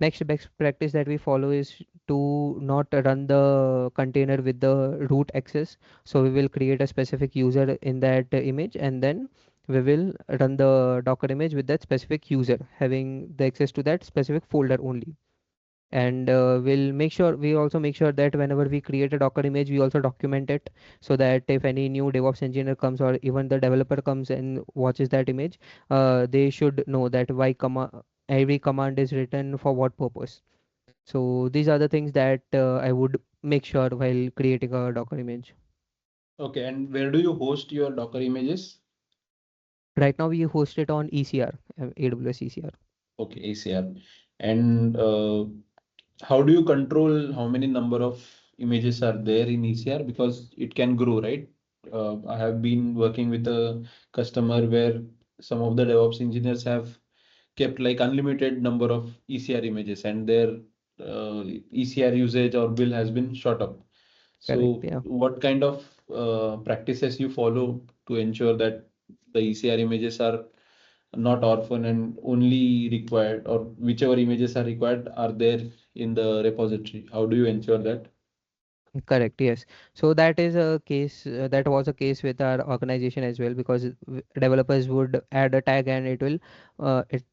Next best practice that we follow is to not run the container with the root access. So we will create a specific user in that image, and then we will run the Docker image with that specific user having the access to that specific folder only. And we also make sure that whenever we create a Docker image we also document it, so that if any new DevOps engineer comes or even the developer comes and watches that image, they should know that every command is written for what purpose. So these are the things that I would make sure while creating a Docker image. Okay. And where do you host your Docker images? Right now we host it on ECR, AWS ECR. Okay, ACR. And how do you control how many number of images are there in ECR? Because it can grow, right? I have been working with a customer where some of the DevOps engineers have kept like unlimited number of ECR images, and their ECR usage or bill has been shot up. Correct, So yeah. what kind of practices you follow to ensure that the ECR images are not orphan and only required, or whichever images are required are there in the repository? How do you ensure that? Correct, yes. So that is a case, that was a case with our organization as well, because developers would add a tag and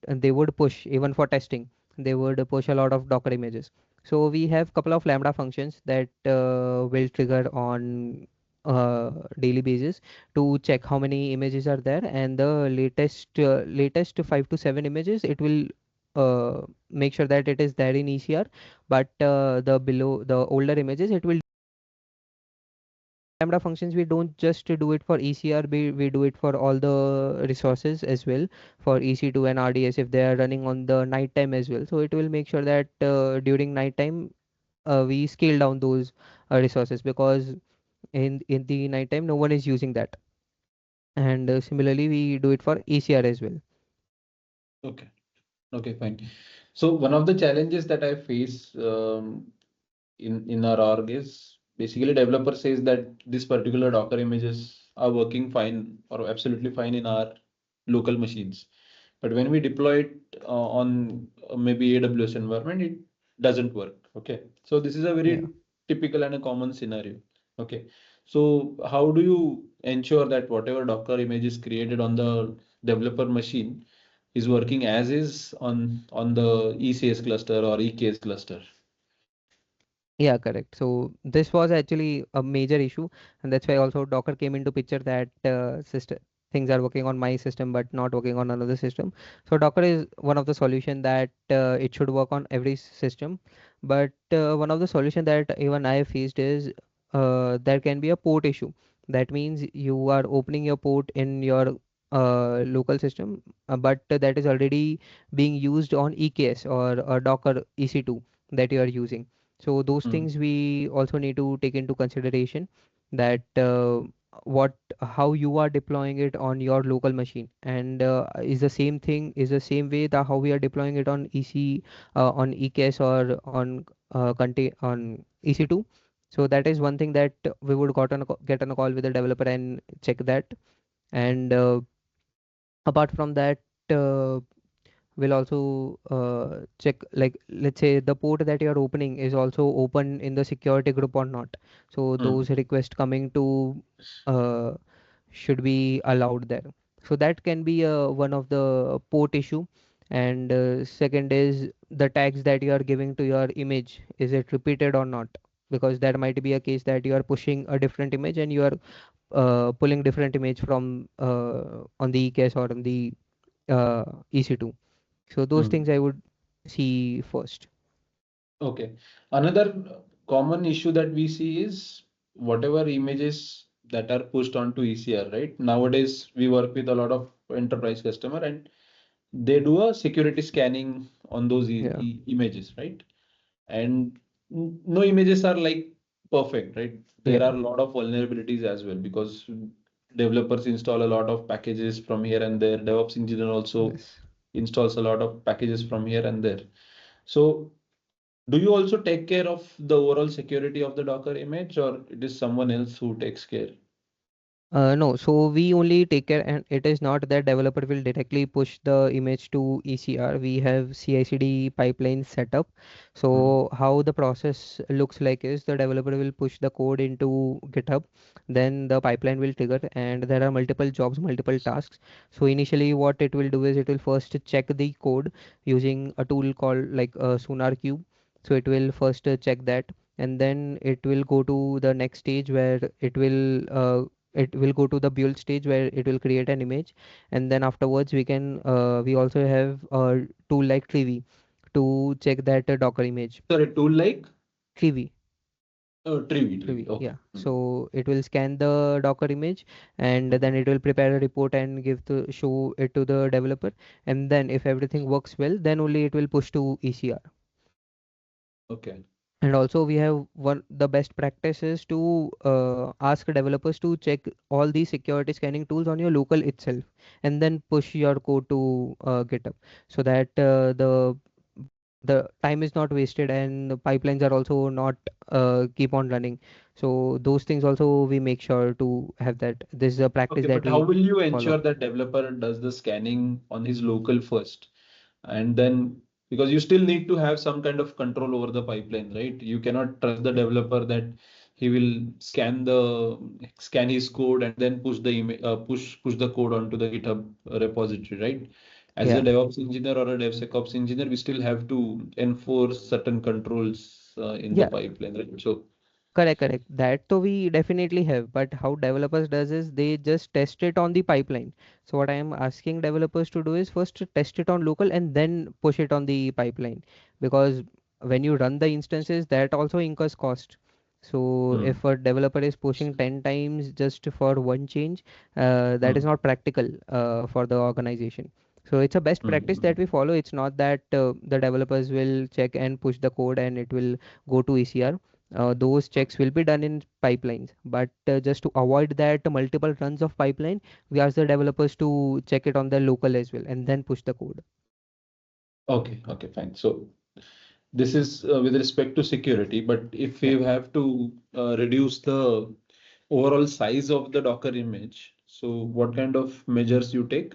they would push even for testing. They would push a lot of Docker images. So we have couple of Lambda functions that will trigger on daily basis to check how many images are there, and the latest 5 to 7 images it will make sure that it is there in ECR, but the older images it will. Lambda functions we don't just do it for ECR, we do it for all the resources as well, for EC2 and RDS if they are running on the night time as well. So it will make sure that during night time we scale down those resources, because in the night time no one is using that. And similarly, we do it for ECR as well. Okay. Okay, fine. So one of the challenges that I face in our org is basically developer says that this particular Docker images are working fine or absolutely fine in our local machines. But when we deploy it on maybe AWS environment, it doesn't work. Okay. So this is a Yeah. very typical and a common scenario. Okay. So how do you ensure that whatever Docker image is created on the developer machine is working as is on the ECS cluster or EKS cluster? Yeah, correct. So this was actually a major issue, and that's why also Docker came into picture that system things are working on my system but not working on another system. So Docker is one of the solution that it should work on every system, but one of the solution that even I faced is there can be a port issue. That means you are opening your port in your local system, but that is already being used on EKS or Docker EC2 that you are using. So those Hmm. things we also need to take into consideration, that what how you are deploying it on your local machine, and is the same way that how we are deploying it on on EKS or on on EC2. So that is one thing that we would get on a call with the developer and check that. And apart from that, uh, will also check, like, let's say the port that you are opening is also open in the security group or not. So Hmm. those requests coming to uh, should be allowed there. So that can be one of the port issue. And second is the tags that you are giving to your image, is it repeated or not? Because there might be a case that you are pushing a different image and you are pulling different image from on the EKS or on the EC2. So those Hmm. things I would see first. Okay. Another common issue that we see is whatever images that are pushed onto ECR, right? Nowadays, we work with a lot of enterprise customer and they do a security scanning on those Yeah. images, right? And no images are like perfect, right? There Yeah. are a lot of vulnerabilities as well because developers install a lot of packages from here and there. DevOps engineer also Yes. installs a lot of packages from here and there. So do you also take care of the overall security of the Docker image, or it is someone else who takes care? No, so we only take care, and it is not that developer will directly push the image to ECR. We have CI/CD pipeline set up. Hmm. So how the process looks like is the developer will push the code into GitHub, then the pipeline will trigger, and there are multiple jobs, multiple tasks. So initially, what it will do is it will first check the code using a tool called like Sonar Cube. So it will first check that, and then it will go to the next stage where it will go to the build stage where it will create an image. And then afterwards we also have a tool like Trivi to check that Docker image. Sorry, tool like Trivi. Trivi. Okay. Yeah. Hmm. So it will scan the Docker image, and Hmm. then it will prepare a report and show it to the developer. And then if everything works well, then only it will push to ECR. Okay. And also we have one the best practices to ask developers to check all these security scanning tools on your local itself, and then push your code to GitHub, so that the time is not wasted and the pipelines are also not keep on running. So those things also we make sure to have that. This is a practice Okay, that but how we will you ensure follow. that developer does the scanning on his local first? And then, because you still need to have some kind of control over the pipeline, right? You cannot trust the Yeah. developer that he will scan his code and then push the code onto the GitHub repository, right? As a Yeah. DevOps engineer or a DevSecOps engineer, we still have to enforce certain controls in the Yeah. pipeline, right? So, Correct, correct. That so we definitely have, but how developers does is they just test it on the pipeline. So what I am asking developers to do is first to test it on local and then push it on the pipeline, because when you run the instances, that also incurs cost. So hmm, if a developer is pushing 10 times just for one change, that is hmm, not practical for the organization. So it's a best hmm, practice that hmm. we follow. It's not that the developers will check and push the code and it will go to ECR. those checks will be done in pipelines. But just to avoid that multiple runs of pipeline, we ask the developers to check it on the local as well and then push the code. Okay, okay, fine. So this is with respect to security, but if Yeah. we have to reduce the overall size of the Docker image, so what kind of measures you take?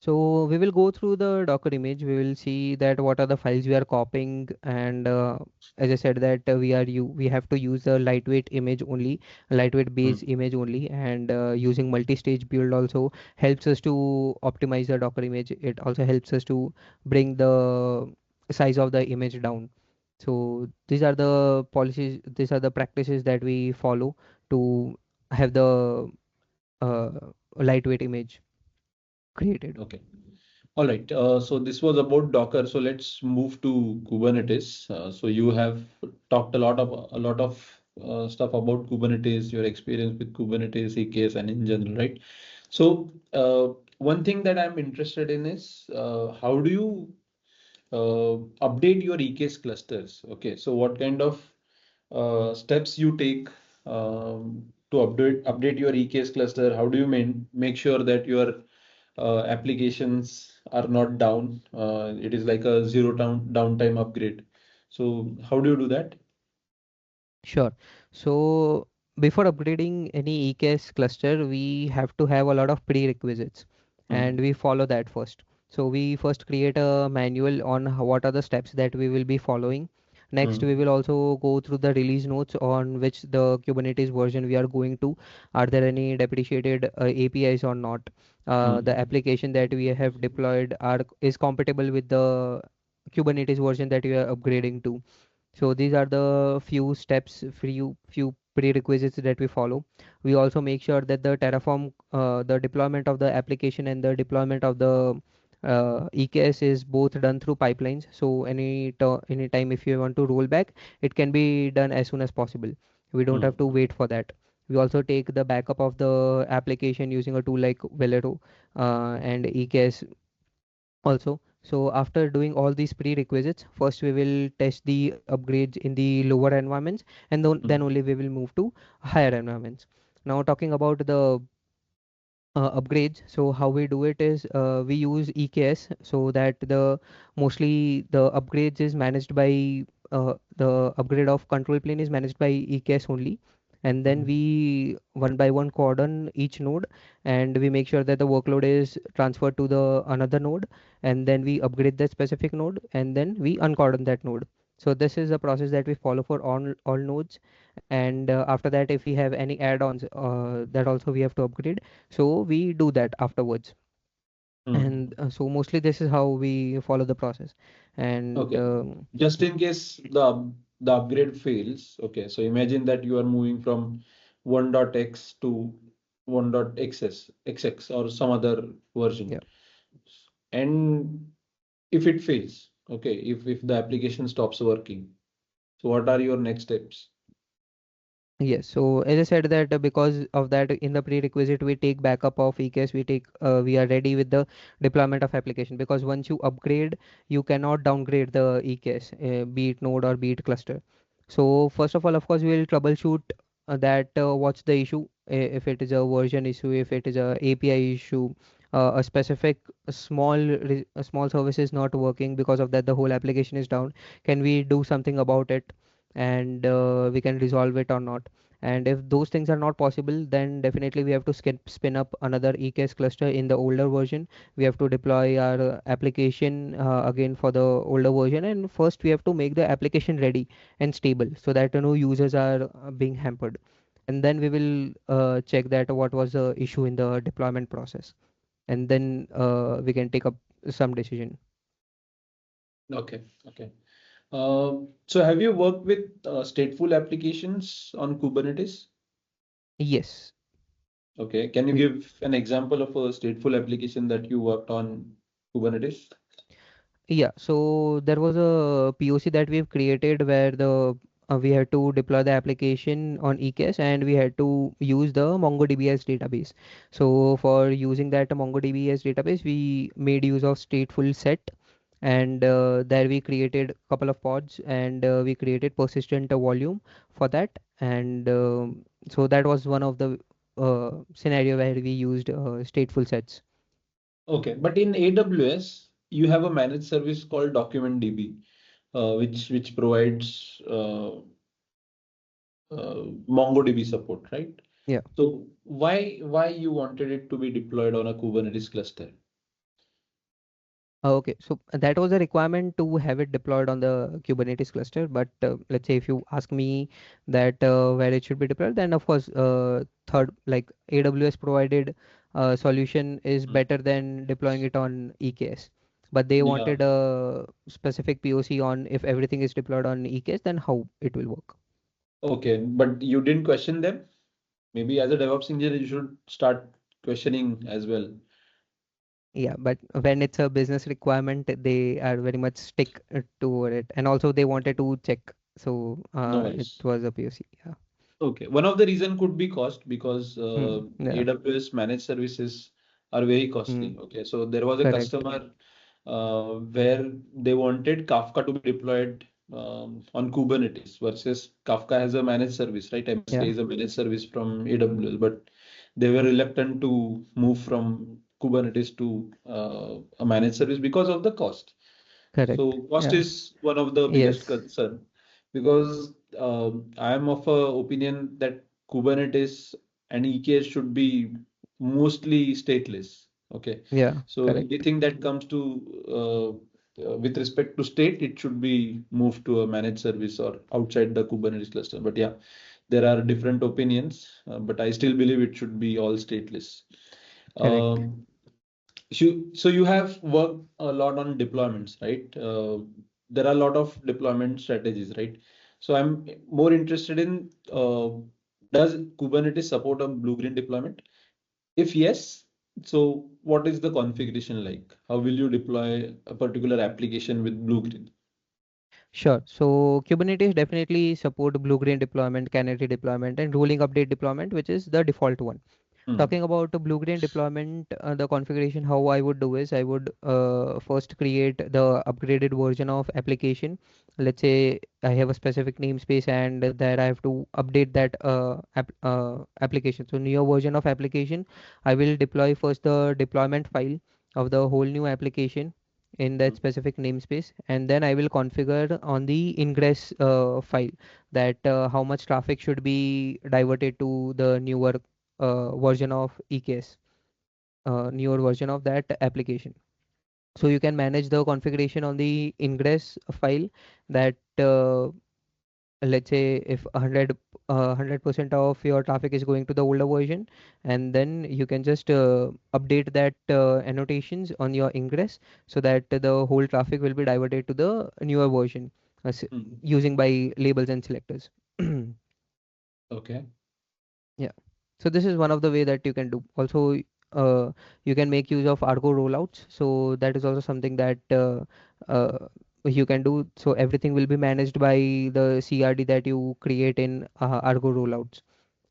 So we will go through the Docker image. We will see that what are the files we are copying, and as I said that we have to use a lightweight image only, a lightweight base Hmm. image only, and using multi-stage build also helps us to optimize the Docker image. It also helps us to bring the size of the image down. So these are the policies, these are the practices that we follow to have the uh, lightweight image created. Okay. All right. So this was about Docker. So let's move to Kubernetes. So you have talked a lot of stuff about Kubernetes, your experience with Kubernetes, EKS, and in general, right? So one thing that I'm interested in is how do you update your EKS clusters? Okay. So what kind of steps you take to update your EKS cluster? How do you make sure that your applications are not down? It is like a downtime upgrade. So how do you do that? Sure. So before upgrading any EKS cluster, we have to have a lot of prerequisites, and Hmm. we follow that first. So we first create a manual on what are the steps that we will be following. Next, we Hmm. will also go through the release notes on which the Kubernetes version we are going to. Are there any deprecated APIs or not? The Hmm. application that we have deployed is compatible with the Kubernetes version that we are upgrading to. So these are the few steps, few prerequisites that we follow. We also make sure that the Terraform, the deployment of the application and the deployment of the EKS is both done through pipelines. So any time if you want to roll back, it can be done as soon as possible. We don't have to Hmm. wait for that. We also take the backup of the application using a tool like Velero and EKS also. So after doing all these prerequisites, first we will test the upgrades in the lower environments, and then Hmm. only we will move to higher environments. Now talking about the upgrades, so how we do it is we use EKS, so that the mostly the upgrades is managed by the upgrade of control plane is managed by EKS only, and then Hmm. we one by one cordon each node, and we make sure that the workload is transferred to the another node, and then we upgrade that specific node, and then we uncordon that node. So this is the process that we follow for all nodes. And after that, if we have any add-ons that also we have to upgrade, so we do that afterwards. And Hmm. so mostly this is how we follow the process. And Okay. Just in case the upgrade fails, okay, so imagine that you are moving from 1.x to 1.xx or some other version. yeah. And if it fails, okay, if the application stops working, so what are your next steps? Yes, so as I said that because of that in the prerequisite we take backup of EKS, we are ready with the deployment of application, because once you upgrade you cannot downgrade the EKS, be it node or be it cluster. So first of all, of course, we will troubleshoot that what's the issue, if it is a version issue, if it is a API issue, a specific a small service is not working, because of that the whole application is down. Can we do something about it, and we can resolve it or not? And if those things are not possible, then definitely we have to spin up another EKS cluster in the older version. We have to deploy our application again for the older version, and first we have to make the application ready and stable, so that no users are being hampered. And then we will check that what was the issue in the deployment process, and then we can take up some decision. Okay, okay. So have you worked with stateful applications on Kubernetes? Yes. Okay, can you give an example of a stateful application that you worked on Kubernetes? Yeah, so there was a POC that we've created where the we had to deploy the application on EKS, and we had to use the MongoDB as database. So for using that MongoDB as database, we made use of stateful set, and there we created a couple of pods, and we created persistent volume for that. And so that was one of the scenario where we used stateful sets. Okay, but in AWS, you have a managed service called DocumentDB, which provides MongoDB support, right? Yeah. So why you wanted it to be deployed on a Kubernetes cluster? Okay, so that was a requirement to have it deployed on the Kubernetes cluster. But let's say if you ask me that where it should be deployed, then of course, third, like AWS provided solution is Hmm. better than deploying it on EKS. But they Yeah. wanted a specific POC on if everything is deployed on EKS, then how it will work. Okay, but you didn't question them? Maybe as a DevOps engineer, you should start questioning as well. Yeah, but when it's a business requirement, they are very much stick to it, and also they wanted to check. So No it worries. was a POC. Yeah. Okay, one of the reason could be cost because Yeah. AWS managed services are very Hmm. costly. Okay, so there was a Correct. customer where they wanted Kafka to be deployed on Kubernetes versus Kafka has a managed service, right? MSK Yeah. is a managed service from AWS, but they were reluctant to move from Kubernetes to a managed service because of the cost. Correct. So cost Yeah. is one of the biggest Yes. concern because I am of a opinion that Kubernetes and EKS should be mostly stateless. Okay, Yeah. so Correct. anything that comes to with respect to state, it should be moved to a managed service or outside the Kubernetes cluster. But yeah, there are different opinions, but I still believe it should be all stateless. Correct. Um, so you have worked a lot on deployments, right? There are a lot of deployment strategies, right? So I'm more interested in does Kubernetes support a blue-green deployment? If yes, so what is the configuration like? How will you deploy a particular application with blue-green? Sure. So Kubernetes definitely support blue-green deployment, canary deployment, and ruling update deployment, which is the default one. Hmm. Talking about the blue-green deployment, the configuration, how I would do is I would first create the upgraded version of application. Let's say I have a specific namespace and there I have to update that application. So newer version of application, I will deploy first the deployment file of the whole new application in that Hmm. specific namespace, and then I will configure on the ingress file that how much traffic should be diverted to the newer version of EKS, newer version of that application. So you can manage the configuration on the ingress file that let's say if 100% of your traffic is going to the older version, and then you can just update that annotations on your ingress so that the whole traffic will be diverted to the newer version Hmm. using by labels and selectors. Okay. Yeah. So this is one of the way that you can do. Also, you can make use of Argo rollouts. So that is also something that you can do. So everything will be managed by the CRD that you create in Argo rollouts.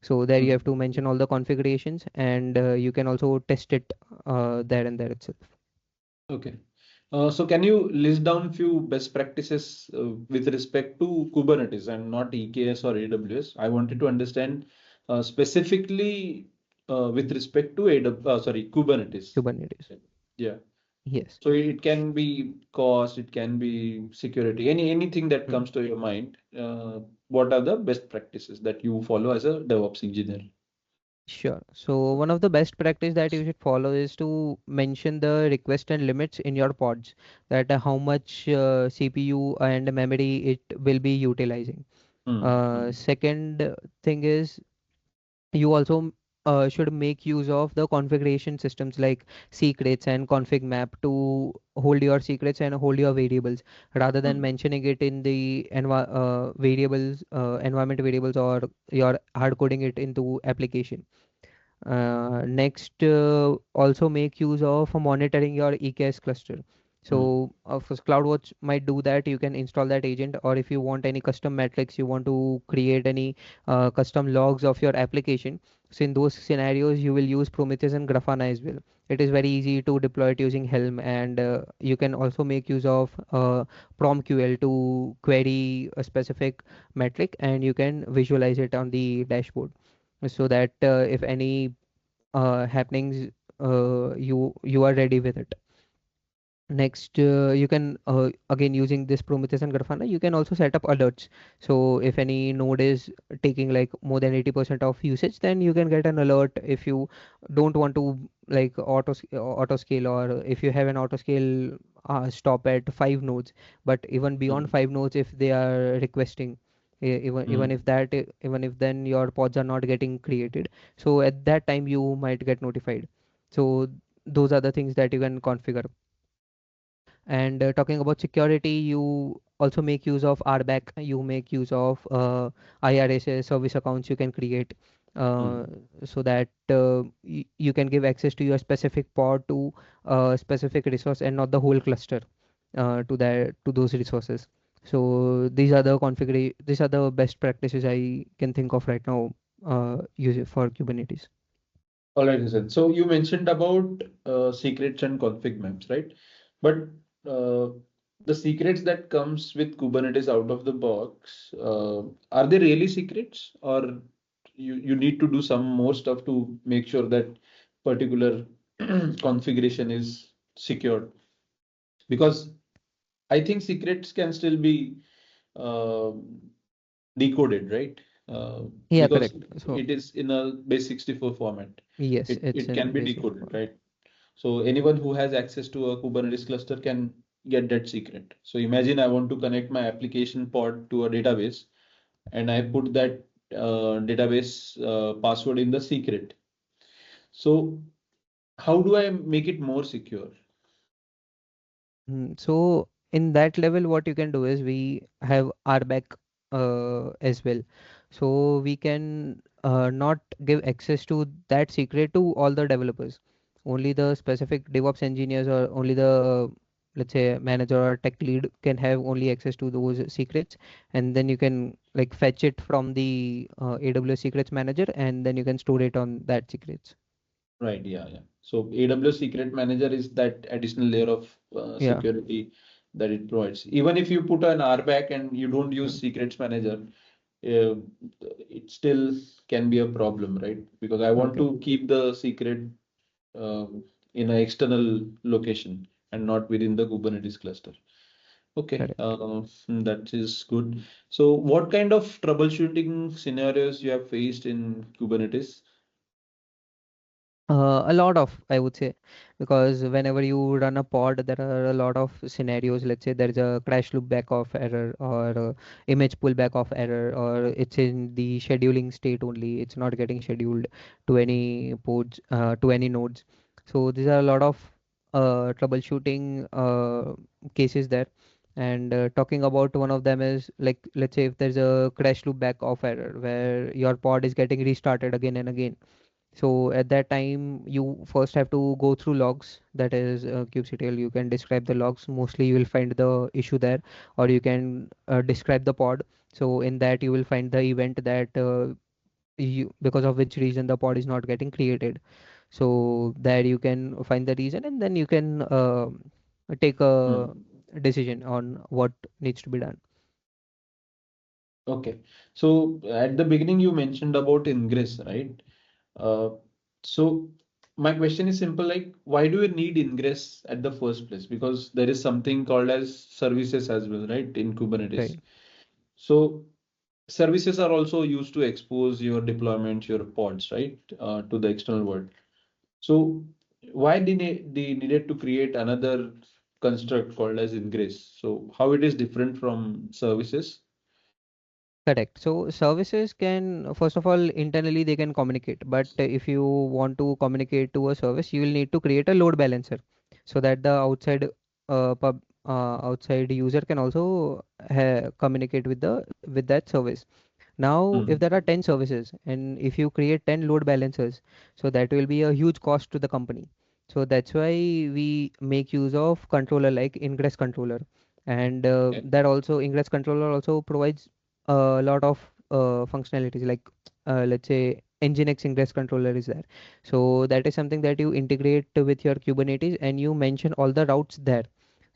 So there you have to Hmm. mention all the configurations, and you can also test it there and there itself. Okay. So can you list down few best practices with respect to Kubernetes and not EKS or AWS? I wanted to understand specifically with respect to Kubernetes. Kubernetes. Yeah. Yes. So it can be cost, it can be security, anything that Hmm. comes to your mind. What are the best practices that you follow as a DevOps engineer? Sure. So one of the best practice that you should follow is to mention the request and limits in your pods, that how much CPU and memory it will be utilizing. Hmm. Hmm. Second thing is you also should make use of the configuration systems like secrets and config map to hold your secrets and hold your variables rather than Hmm. mentioning it in the variables, environment variables, or you're hard coding it into application. Next, also make use of monitoring your EKS cluster. So first, CloudWatch might do that. You can install that agent, or if you want any custom metrics, you want to create any custom logs of your application. So in those scenarios, you will use Prometheus and Grafana as well. It is very easy to deploy it using Helm, and you can also make use of PromQL to query a specific metric, and you can visualize it on the dashboard, so that if any happenings, you are ready with it. Next, you can again, using this Prometheus and Grafana, you can also set up alerts. So if any node is taking like more than 80% of usage, then you can get an alert. If you don't want to like auto scale, or if you have an auto scale stop at 5 nodes, but even beyond 5 nodes, if they are requesting, even if that even if then your pods are not getting created, so at that time you might get notified. So those are the things that you can configure. And talking about security, you also make use of RBAC, you make use of IRS service accounts you can create, uh, so that you can give access to your specific pod to a specific resource and not the whole cluster to those resources. So these are the best practices I can think of right now, use it for Kubernetes. All right, Hussein. So you mentioned about secrets and config maps, right? But uh, the secrets that comes with Kubernetes out of the box, are they really secrets, or you need to do some more stuff to make sure that particular configuration is secured? Because I think secrets can still be uh, decoded, right? Yeah, Because correct. So it is in a base 64 format. yes, it's It can in be basic decoded, form. right? So anyone who has access to a Kubernetes cluster can get that secret. So imagine I want to connect my application pod to a database, and I put that database password in the secret. So how do I make it more secure? So in that level, what you can do is we have RBAC as well. So we can not give access to that secret to all the developers. Only the specific DevOps engineers, or only the let's say manager or tech lead, can have only access to those secrets. And then you can like fetch it from the AWS Secrets Manager, and then you can store it on that secrets. Right, yeah, yeah. So AWS Secret Manager is that additional layer of Yeah. security that it provides. Even if you put an RBAC and you don't use Mm. Secrets Manager, uh, it still can be a problem, right? Because I want Okay. to keep the secret in an external location and not within the Kubernetes cluster. Okay, Correct. that is good. So, what kind of troubleshooting scenarios you have faced in Kubernetes? A lot of, I would say, because whenever you run a pod, there are a lot of scenarios. Let's say there is a crash loop backoff error, or image pull backoff error, or it's in the scheduling state only. It's not getting scheduled to any pods, to any nodes. So these are a lot of troubleshooting cases there. And talking about one of them is like, let's say if there's a crash loop backoff error where your pod is getting restarted again and again, so at that time, you first have to go through logs. That is kubectl. You can describe the logs. Mostly, you will find the issue there, or you can describe the pod. So in that, you will find the event that because of which reason the pod is not getting created. So there you can find the reason, and then you can take a Hmm. decision on what needs to be done. Okay, so at the beginning you mentioned about ingress, right? Uh, so my question is simple, like why do you need ingress at the first place? Because there is something called as services as well, right, in Kubernetes. Right. So services are also used to expose your deployments, your pods, right, to the external world. So why they needed to create another construct called as ingress? So how it is different from services? Correct. So services can, first of all, internally they can communicate. But if you want to communicate to a service, you will need to create a load balancer, so that the outside user can also communicate with the with that service. Now, if Hmm. there are 10 services, and if you create 10 load balancers, so that will be a huge cost to the company. So that's why we make use of controller like ingress controller, and Okay. that also ingress controller also provides a lot of functionalities like let's say Nginx ingress controller is there. So that is something that you integrate with your Kubernetes and you mention all the routes there.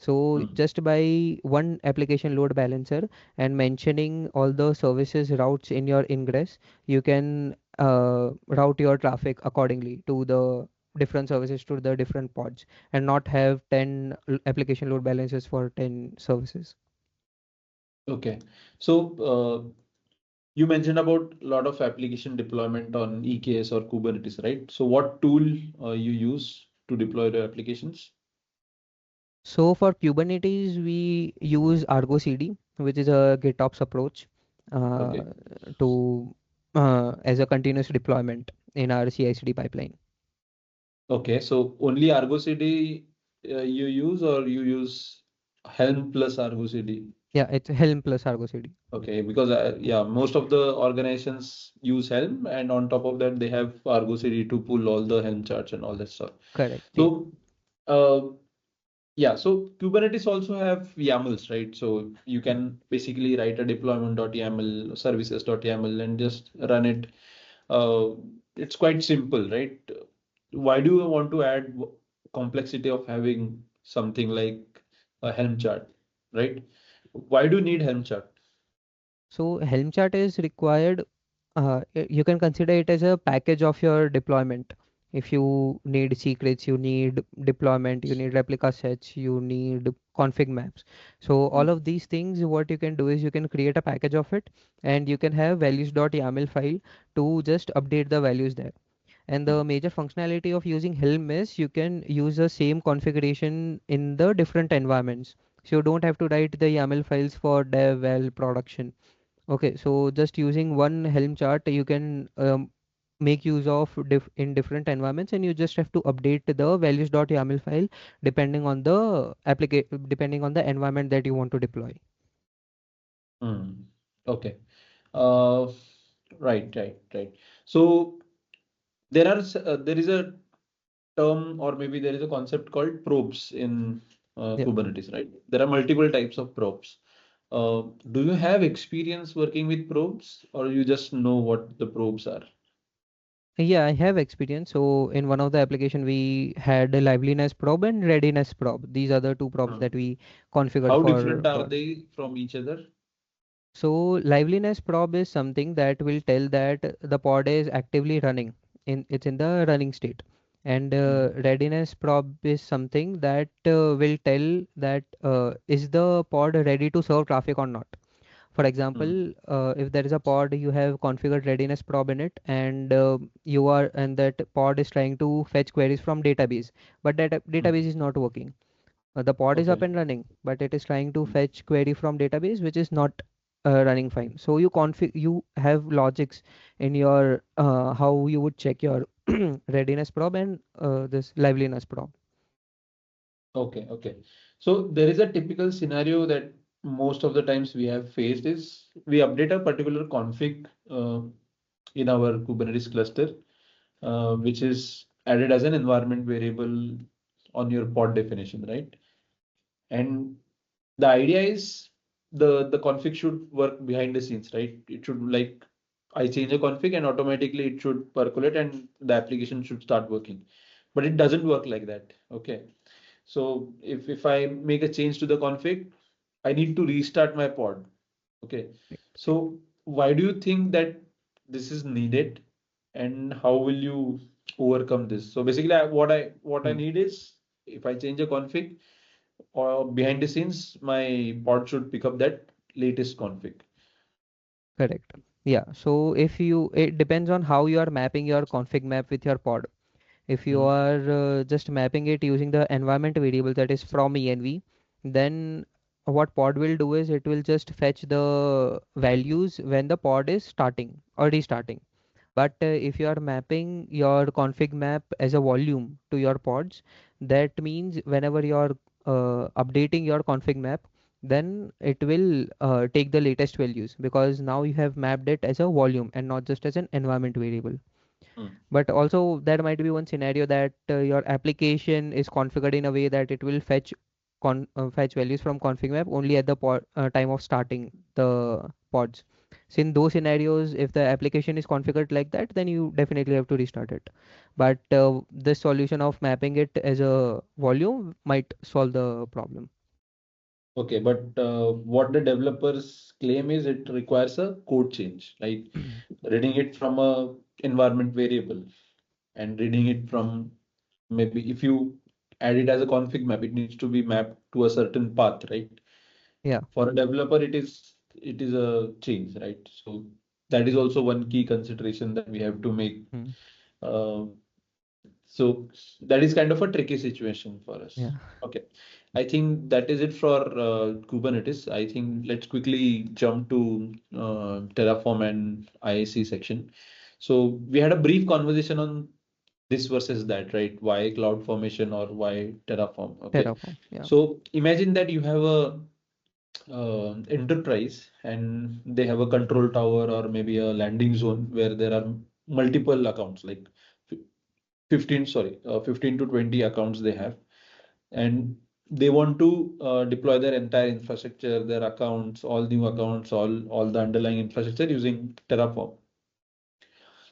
So Hmm. just by one application load balancer and mentioning all the services routes in your ingress, you can route your traffic accordingly to the different services to the different pods and not have 10 application load balancers for 10 services. Okay. So you mentioned about a lot of application deployment on EKS or Kubernetes, right? So what tool you use to deploy the applications? So for Kubernetes, we use Argo CD, which is a GitOps approach uh, Okay. to as a continuous deployment in our CI/CD pipeline. Okay. So only Argo CD you use, or you use Helm plus Argo CD? Yeah, it's Helm plus Argo CD. Okay, because yeah, most of the organizations use Helm, and on top of that, they have Argo CD to pull all the Helm charts and all that stuff. Correct. Yeah. So, uh, yeah, so Kubernetes also have YAMLs, right? So you can basically write a deployment.yaml, services.yaml, and just run it. Uh, it's quite simple, right? Why do you want to add complexity of having something like a Helm chart, right? Why do you need Helm chart? So Helm chart is required. You can consider it as a package of your deployment. If you need secrets, you need deployment, you need replica sets, you need config maps. So all of these things, what you can do is you can create a package of it, and you can have values.yaml file to just update the values there. And the major functionality of using Helm is you can use the same configuration in the different environments. So you don't have to write the YAML files for dev, well, production. Okay, so just using one Helm chart, you can make use of in different environments, and you just have to update the values.yaml file depending on the depending on the environment that you want to deploy. Hmm. Okay. Uh, right. So there is a term, or maybe there is a concept called probes in Yeah. Kubernetes, right? There are multiple types of probes. Do you have experience working with probes, or you just know what the probes are? Yeah, I have experience. So in one of the application, we had a liveliness probe and readiness probe. These are the two probes Hmm. that we configured How for different are pods. they from each other? So liveliness probe is something that will tell that the pod is actively running it's in the running state. And Hmm. readiness probe is something that will tell that is the pod ready to serve traffic or not. For Hmm. example, if there is a pod, you have configured readiness probe in it, and that pod is trying to fetch queries from database, but that Hmm. database is not working. The pod is up Okay. and running, but it is trying to Hmm. fetch query from database, which is not running fine. So you have logics in your how you would check your readiness probe and this liveliness probe. Okay. So there is a typical scenario that most of the times we have faced is we update a particular config in our Kubernetes cluster, which is added as an environment variable on your pod definition, right? And the idea is the config should work behind the scenes, right? It should, like, I change a config and automatically it should percolate and the application should start working. But it doesn't work like that. Okay. So if I make a change to the config, I need to restart my pod. Okay. So why do you think that this is needed, and how will you overcome this? So basically, what I Hmm. need is, if I change a config, or behind the scenes, my pod should pick up that latest config. Correct. Yeah. So if you, it depends on how you are mapping your config map with your pod. If you Hmm. are just mapping it using the environment variable that is from env, then what pod will do is it will just fetch the values when the pod is starting or restarting. But if you are mapping your config map as a volume to your pods, that means whenever you are updating your config map, then it will take the latest values because now you have mapped it as a volume and not just as an environment variable. But also there might be one scenario that your application is configured in a way that it will fetch values from config map only at the time of starting the pods. So in those scenarios, if the application is configured like that, then you definitely have to restart it. But this solution of mapping it as a volume might solve the problem. Okay, but what the developers claim is it requires a code change, like reading it from a environment variable and reading it from, maybe if you add it as a config map, it needs to be mapped to a certain path, right? Yeah. For a developer, it is a change, right? So that is also one key consideration that we have to make. Hmm. Uh, so that is kind of a tricky situation for us. Yeah. Okay. I think that is it for Kubernetes. I think let's quickly jump to Terraform and IAC section. So we had a brief conversation on this versus that, right? Why CloudFormation or why Terraform? Okay. Terraform. Yeah. So imagine that you have a enterprise and they have a control tower or maybe a landing zone where there are multiple accounts, like 15 to 20 accounts they have, and they want to deploy their entire infrastructure, their accounts, all new accounts, all the underlying infrastructure using Terraform.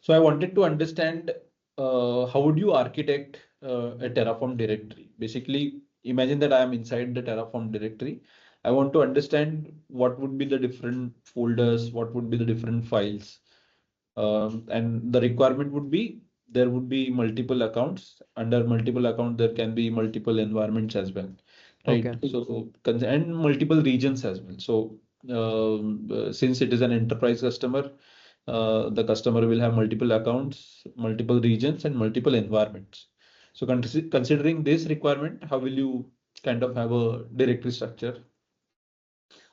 So I wanted to understand how would you architect a Terraform directory? Basically, imagine that I am inside the Terraform directory. I want to understand what would be the different folders, what would be the different files, and the requirement would be there would be multiple accounts. Under multiple account, there can be multiple environments as well, right? Okay. So and multiple regions as well. So since it is an enterprise customer, the customer will have multiple accounts, multiple regions, and multiple environments. So considering this requirement, how will you kind of have a directory structure?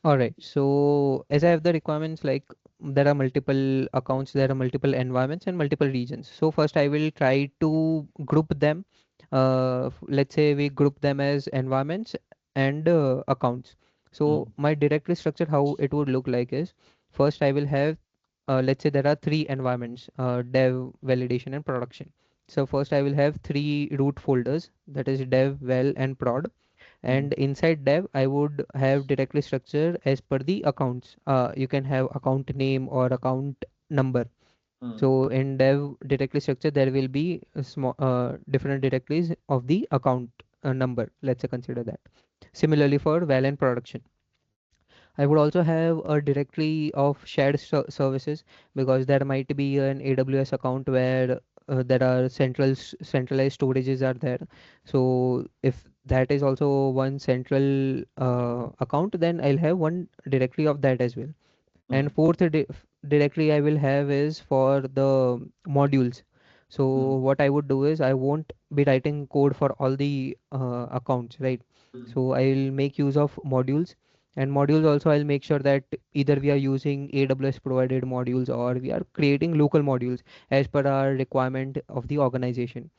All right. So as I have the requirements, like there are multiple accounts, there are multiple environments and multiple regions. So first I will try to group them. Let's say we group them as environments and accounts. So Mm, my directory structure, how it would look like is, first I will have, let's say there are three environments, dev, validation and production. So first I will have three root folders, that is dev, val and prod, mm, and inside dev I would have directly structure as per the accounts. You can have account name or account number. mm, So in dev directory structure there will be a small different directories of the account number, let's say consider that. Similarly for val and production, I would also have a directory of shared services, because there might be an AWS account where there are centralized storages are there. So if that is also one central account, then I'll have one directory of that as well. And mm, fourth directory I will have is for the modules. So mm, what I would do is I won't be writing code for all the accounts, right? mm, So I'll make use of modules, and modules also I'll make sure that either we are using AWS provided modules or we are creating local modules as per our requirement of the organization.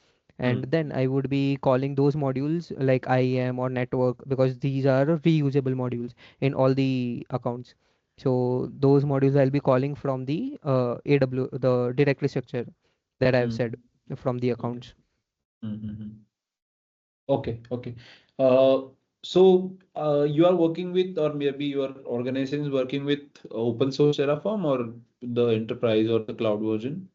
And mm, then I would be calling those modules like IAM or network, because these are reusable modules in all the accounts. So those modules I'll be calling from the the directory structure that I've mm. said from the Okay. accounts. Mm-hmm. Okay, okay. Uh, so you are working with, or maybe your organization is working with open source Terraform or the enterprise or the cloud version?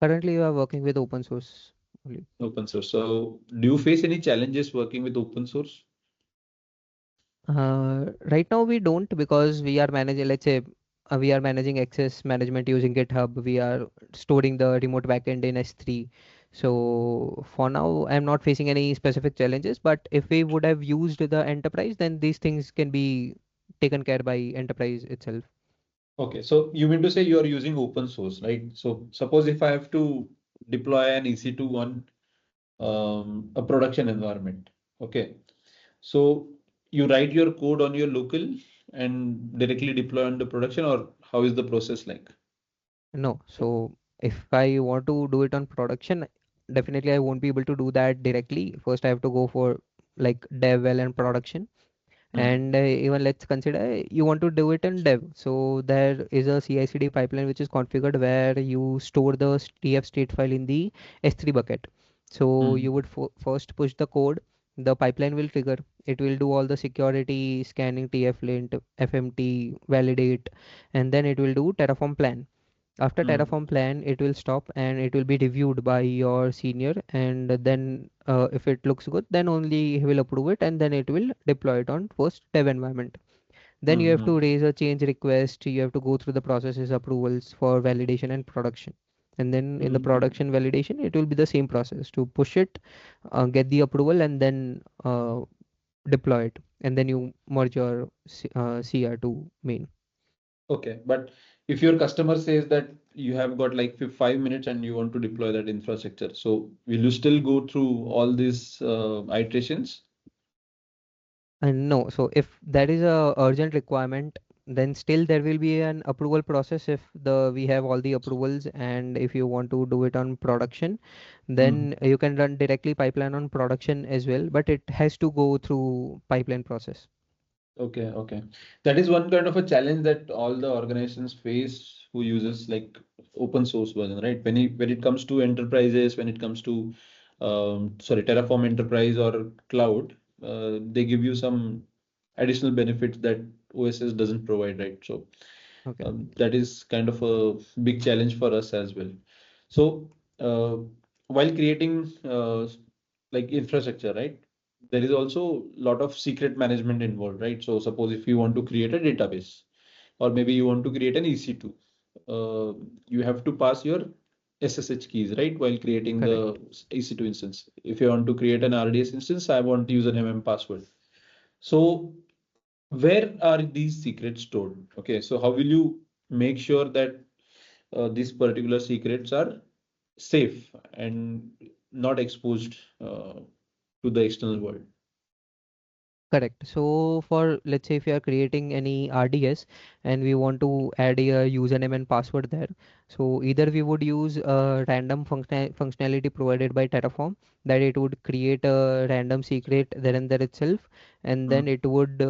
Currently, we are working with open source only. Open source. So do you face any challenges working with open source? Right now we don't, because we are managing, let's say, we are managing access management using GitHub. We are storing the remote backend in S3. So for now, I'm not facing any specific challenges. But if we would have used the enterprise, then these things can be taken care by enterprise itself. Okay, so you mean to say you are using open source, right? So suppose if I have to deploy an EC2 on a production environment, okay. So you write your code on your local and directly deploy on the production, or how is the process like? No. So if I want to do it on production, definitely I won't be able to do that directly. First, I have to go for like dev well and production. And even let's consider you want to do it in dev. So there is a CI/CD pipeline which is configured where you store the TF state file in the S3 bucket. So you would first push the code, the pipeline will trigger, it will do all the security scanning, TF-lint, FMT, validate, and then it will do Terraform plan. After Terraform plan, it will stop and it will be reviewed by your senior, and then if it looks good, then only he will approve it, and then it will deploy it on first dev environment. Then you have to raise a change request, you have to go through the processes, approvals for validation and production. And then in the production validation, it will be the same process to push it, get the approval, and then deploy it. And then you merge your CR to main. Okay, but if your customer says that you have got like 5 minutes and you want to deploy that infrastructure, so will you still go through all these iterations? And no, so if that is a urgent requirement, then still there will be an approval process if the we have all the approvals, and if you want to do it on production, then you can run directly pipeline on production as well, but it has to go through pipeline process. Okay, okay. That is one kind of a challenge that all the organizations face who uses like open source version, right? When it comes to enterprises, when it comes to Terraform Enterprise or cloud, they give you some additional benefits that OSS doesn't provide, right? So Okay. that is kind of a big challenge for us as well. So while creating like infrastructure, right? There is also a lot of secret management involved, right? So suppose if you want to create a database, or maybe you want to create an EC2, you have to pass your SSH keys, right? While creating the Correct. EC2 instance. If you want to create an RDS instance, I want username and password. So where are these secrets stored? Okay, so how will you make sure that these particular secrets are safe and not exposed to the external world? Correct. So for, let's say if you are creating any RDS and we want to add a username and password there, so either we would use a random functionality provided by Terraform, that it would create a random secret there and there itself, and then it would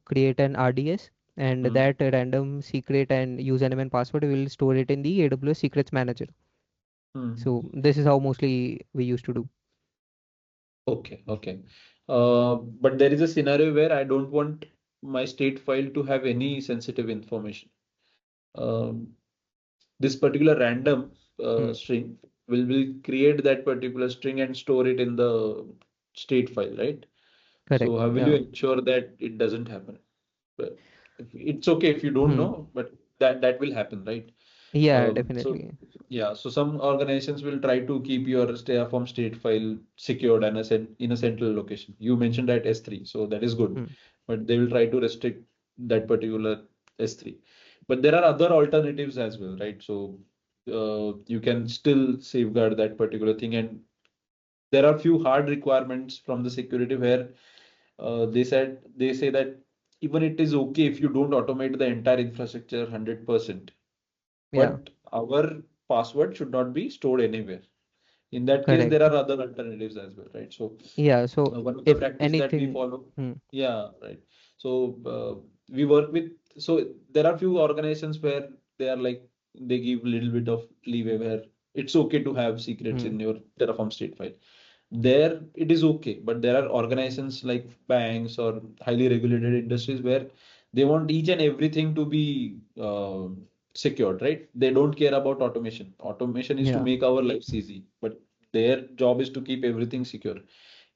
create an RDS, and Mm, that random secret and username and password will store it in the AWS Secrets Manager. mm. So this is how mostly we used to do. Okay, okay. But there is a scenario where I don't want my state file to have any sensitive information. Um, this particular random Hmm. string will create that particular string and store it in the state file, right? Correct. So how will you Yeah. ensure that it doesn't happen? But it's okay if you don't Hmm. know, but that will happen, right? Yeah, So definitely. yeah, so some organizations will try to keep your Terraform state file secured and in a central location. You mentioned that S3, so that is good, Hmm. but they will try to restrict that particular S3. But there are other alternatives as well, right? So you can still safeguard that particular thing, and there are few hard requirements from the security where they say that even it is okay if you don't automate the entire infrastructure 100%, Yeah, but our password should not be stored anywhere. In that case, there correct. are other alternatives as well, right? So Yeah, so one of the if practice that we anything, follow, hmm, yeah, right. So we work with, so there are few organizations where they are like, they give little bit of leeway where it's okay to have secrets hmm, in your Terraform state file. There it is okay, but there are organizations like banks or highly regulated industries where they want each and everything to be secured, right? They don't care about automation. Automation is to yeah, make our lives easy, but their job is to keep everything secure.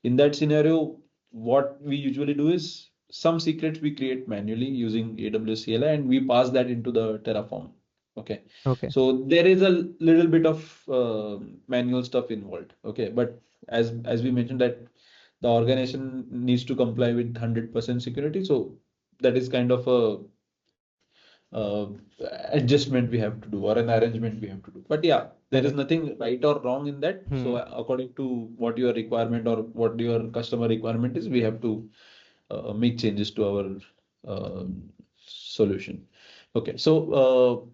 In that scenario, what we usually do is some secrets we create manually using AWS CLI and we pass that into the Terraform. Okay. okay, So there is a little bit of manual stuff involved. Okay. But as we mentioned that the organization needs to comply with 100% security. So that is kind of a uh, adjustment we have to do or an arrangement we have to do. But yeah, there is correct. nothing right or wrong in that. So Hmm, according to what your requirement or what your customer requirement is, we have to make changes to our solution. Okay, so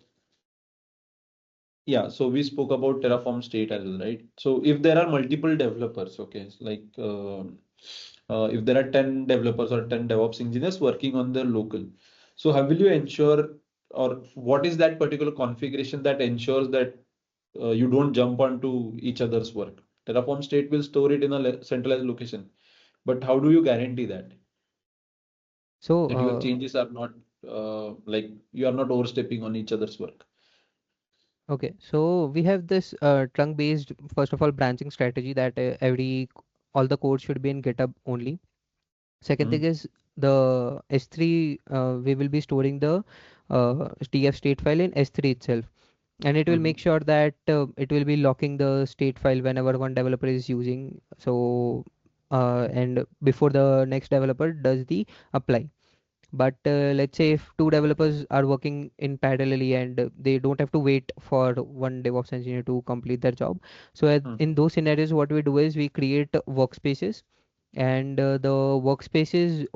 yeah, so we spoke about Terraform state as well, right? So if there are multiple developers, okay, like if there are 10 developers or 10 DevOps engineers working on their local. So how will you ensure, or what is that particular configuration that ensures that you don't jump onto each other's work? Terraform state will store it in a centralized location, but how do you guarantee that that your So, changes are not like you are not overstepping on each other's work? okay, so we have this trunk-based, first of all, branching strategy that all the code should be in GitHub only. Second thing Mm, is the S3, we will be storing the TF state file in S3 itself. And it will make mm, sure that it will be locking the state file whenever one developer is using. So, and before the next developer does the apply. But let's say if two developers are working in parallelly and they don't have to wait for one DevOps engineer to complete their job. So mm, in those scenarios, what we do is we create workspaces, and the workspaces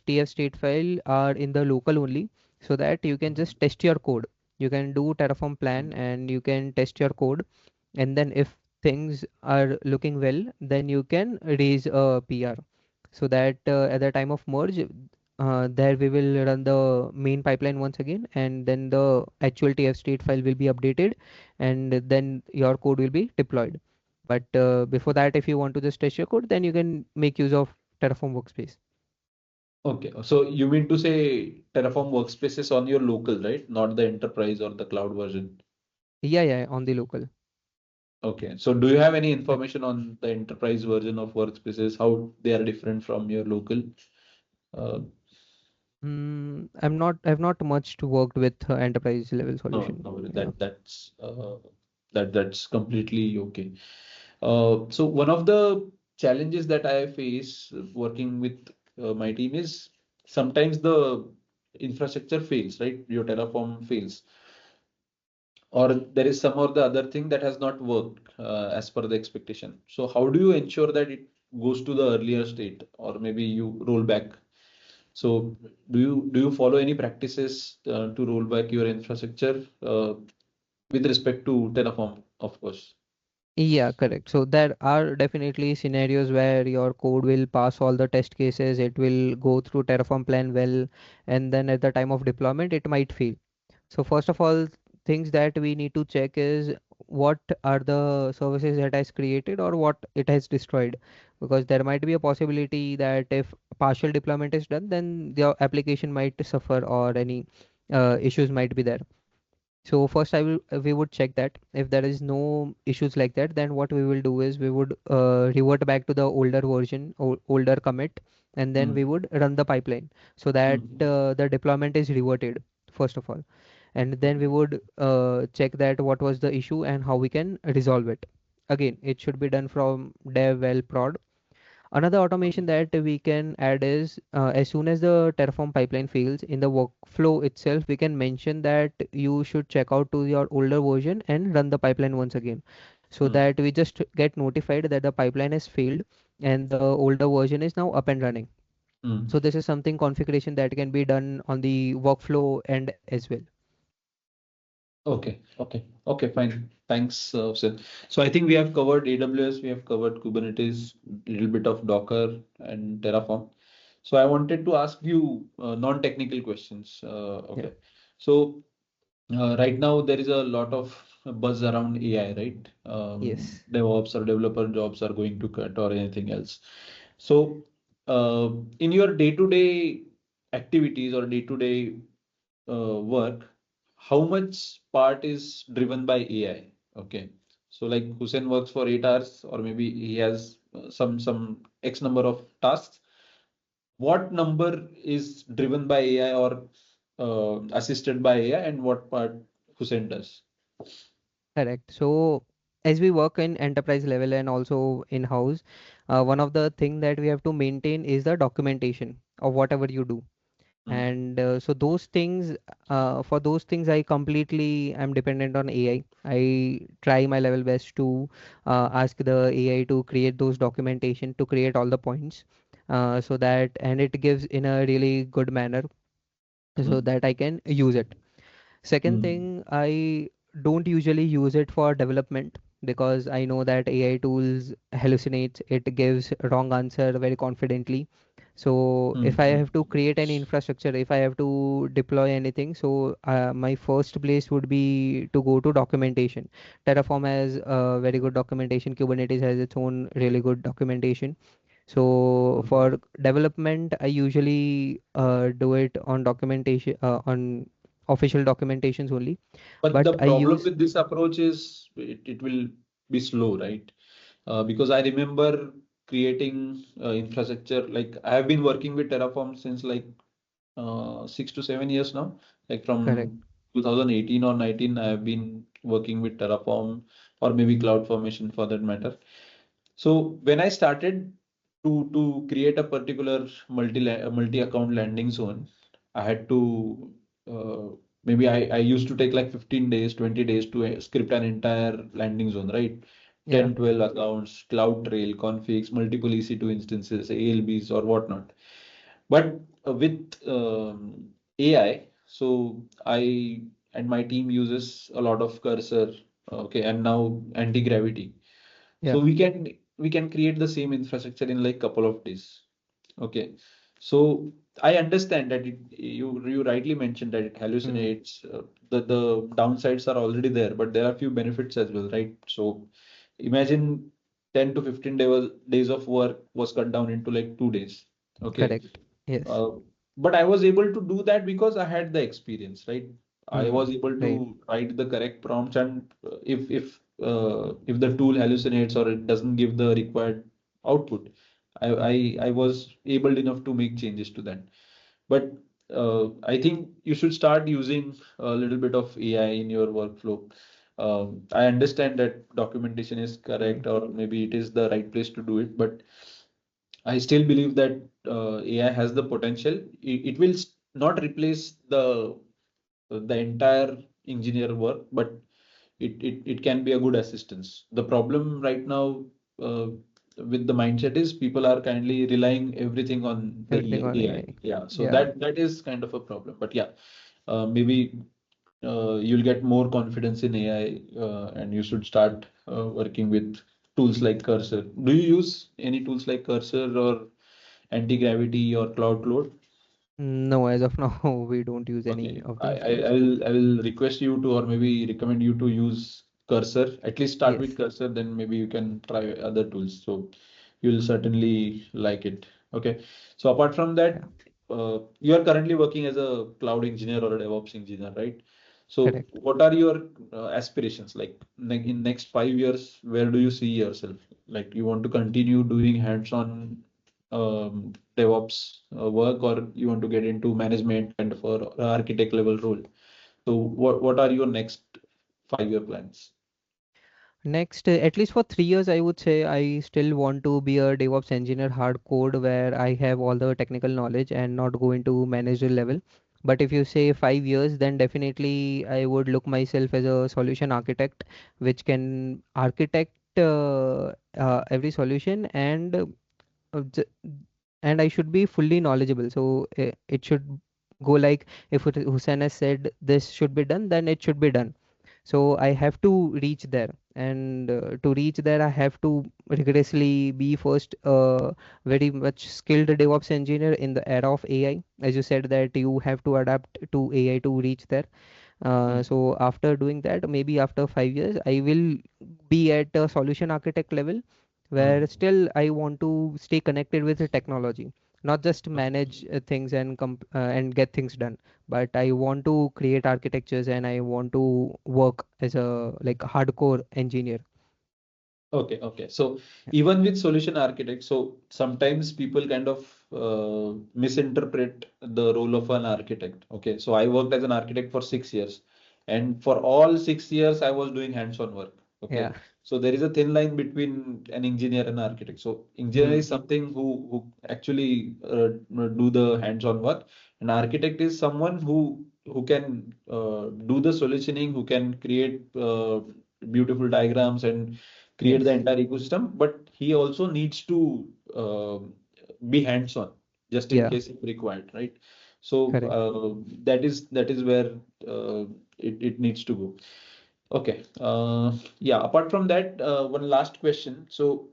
TF state file are in the local only, so that you can mm, just test your code. You can do Terraform plan mm, and you can test your code, and then if things are looking well, then you can raise a PR, so that at the time of merge, there we will run the main pipeline once again, and then the actual TF state file will be updated, and then your code will be deployed. But before mm. that, if you want to just test your code, then you can make use of Terraform workspace. Okay, so you mean to say Terraform workspaces on your local, right? Not the enterprise or the cloud version. Yeah, yeah, on the local. Okay, so do you have any information on the enterprise version of workspaces, how they are different from your local? Uh, I've not much to worked with enterprise level no, solution. no, Yeah. that's completely okay. So one of the challenges that I face working with my team is sometimes the infrastructure fails, right? Your Terraform fails, or there is some or the other thing that has not worked as per the expectation. So how do you ensure that it goes to the earlier state, or maybe you roll back? So do you follow any practices to roll back your infrastructure with respect to Terraform, of course? Yeah, correct. So there are definitely scenarios where your code will pass all the test cases, it will go through Terraform plan well, and then at the time of deployment, it might fail. So first of all, things that we need to check is what are the services that has created or what it has destroyed, because there might be a possibility that if partial deployment is done, then the application might suffer or any issues might be there. So first we would check that if there is no issues like that, then what we will do is we would revert back to the older version or older commit, and then we Mm, would run the pipeline so that mm, the deployment is reverted first of all, and then we mm, would check that what was the issue and how we can resolve it. Again, it should be done from dev well prod. Another okay. automation that we can add is as soon as the Terraform pipeline fails in the workflow itself, we can mention that you should check out to your older version and run the pipeline once again, so Mm, that we just get notified that the pipeline has failed and the older version is now up and running. mm. So this is something configuration that can be done on the workflow end as well. Okay, fine. Thanks, Sid. So I think we have covered AWS, we have covered Kubernetes, little bit of Docker and Terraform. So I wanted to ask you non-technical questions. Yeah. Okay. So right now there is a lot of buzz around AI, right? Yes. DevOps or developer jobs are going to cut or anything else. So in your day-to-day activities or day-to-day work, how much part is driven by AI? Okay. So like Hussein works for 8 hours, or maybe he has some X number of tasks. What number is driven by AI or assisted by AI, and what part Hussein does? Correct. So as we work in enterprise level and also in house, one of the thing that we have to maintain is the documentation of whatever you do. Mm, And so those things, for those things, I completely am dependent on AI. I try my level best to ask the AI to create those documentation, to create all the points, so that, and it gives in a really good manner so mm, that I can use it. Second mm, thing, I don't usually use it for development. because I know that AI tools hallucinates, it gives wrong answer very confidently. So if I have to create any infrastructure, if I have to deploy anything, so my first place would be to go to documentation. Terraform has very good documentation. Kubernetes has its own really good documentation. So Mhm. for development, I usually do it on documentation, on official documentations only. But But the I problem use with this approach is it will be slow, right? Because I remember creating infrastructure. Like I have been working with Terraform since like 6 to 7 years now. Like correct. from 2018 or 19, I have been working with Terraform or maybe CloudFormation for that matter. So when I started to create a particular multi account landing zone, I had to uh, maybe I used to take like 15 days, 20 days to script an entire landing zone, right? Yeah, 10, 12 accounts, CloudTrail, configs, multiple EC2 instances, ALBs or whatnot. But with AI, so I and my team uses a lot of cursor, okay, and now anti-gravity. yeah. So we can create the same infrastructure in like couple of days. Okay. So I understand that you rightly mentioned that it Hmm. hallucinates. The downsides are already there, but there are few benefits as well, right? So imagine 10 to 15 days of work was cut down into like 2 days. Okay. Correct. Yes. Uh, but I was able to do that because I had the experience, right? I Hmm. was able Right. to write the correct prompts, and if the tool hallucinates or it doesn't give the required output, I was able enough to make changes to that. But I think you should start using a little bit of AI in your workflow. I understand that documentation is Hmm. correct, or maybe it is the right place to do it, but I still believe that AI has the potential. It will not replace the entire engineer work, but it can be a good assistance. The problem right now with the mindset is people are kindly relying everything on the Everything on AI. AI. Yeah, so Yeah. that is kind of a problem. But yeah, maybe you'll get more confidence in AI, and you should start working with tools like Cursor. Do you use any tools like Cursor or Anti-Gravity or Cloud? No, as of now, we don't use any Okay, of I, those I, I tools. will I will request you to, or maybe recommend you to use Cursor. At least start with Yes. Cursor, then maybe you can try other tools. So you'll certainly like it. Okay. So apart from that, Yeah. you are currently working as a cloud engineer or a DevOps engineer, right? So Correct. what are your aspirations? Like in next 5 years, where do you see yourself? Like you want to continue doing hands-on DevOps work, or you want to get into management kind of or architect level role? So what are your next 5 year plans? Next, at least for 3 years, I would say I still want to be a DevOps engineer hard code where I have all the technical knowledge and not go into manager level. But if you say 5 years, then definitely I would look myself as a solution architect, which can architect every solution j- and I should be fully knowledgeable. So it should go like if Hussein has said this should be done, then it should be done. So I have to reach there, and to reach there, I have to rigorously be first very much skilled DevOps engineer in the era of AI. As you said that you have to adapt to AI to reach there. Hmm. So after doing that, maybe after 5 years, I will be at a solution architect level where Hmm. still I want to stay connected with the technology, not just manage things and get things done, but I want to create architectures and I want to work as a like hardcore engineer. Okay. So even with solution architect, so sometimes people kind of misinterpret the role of an architect. Okay, so I worked as an architect for 6 years, and for all 6 years, I was doing hands-on work. Yeah. Okay, so there is a thin line between an engineer and architect. So engineer Hmm. is something who actually do the hands-on work, and architect is someone who can do the solutioning, who can create beautiful diagrams and create the Yes. entire ecosystem, but he also needs to be hands-on just in Yeah. case if required, right? So Correct. that is where it needs to go. Okay. Yeah. Apart from that, one last question. So,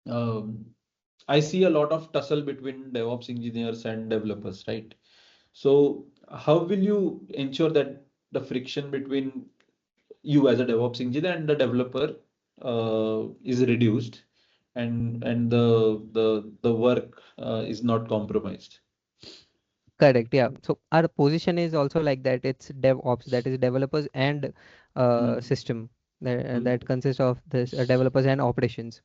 um, I see a lot of tussle between DevOps engineers and developers, right? So, how will you ensure that the friction between you as a DevOps engineer and the developer is reduced, and the work is not compromised? Correct, yeah. So our position is also like that. It's DevOps, that is developers and Mm, system mm, that consists of this developers and operations.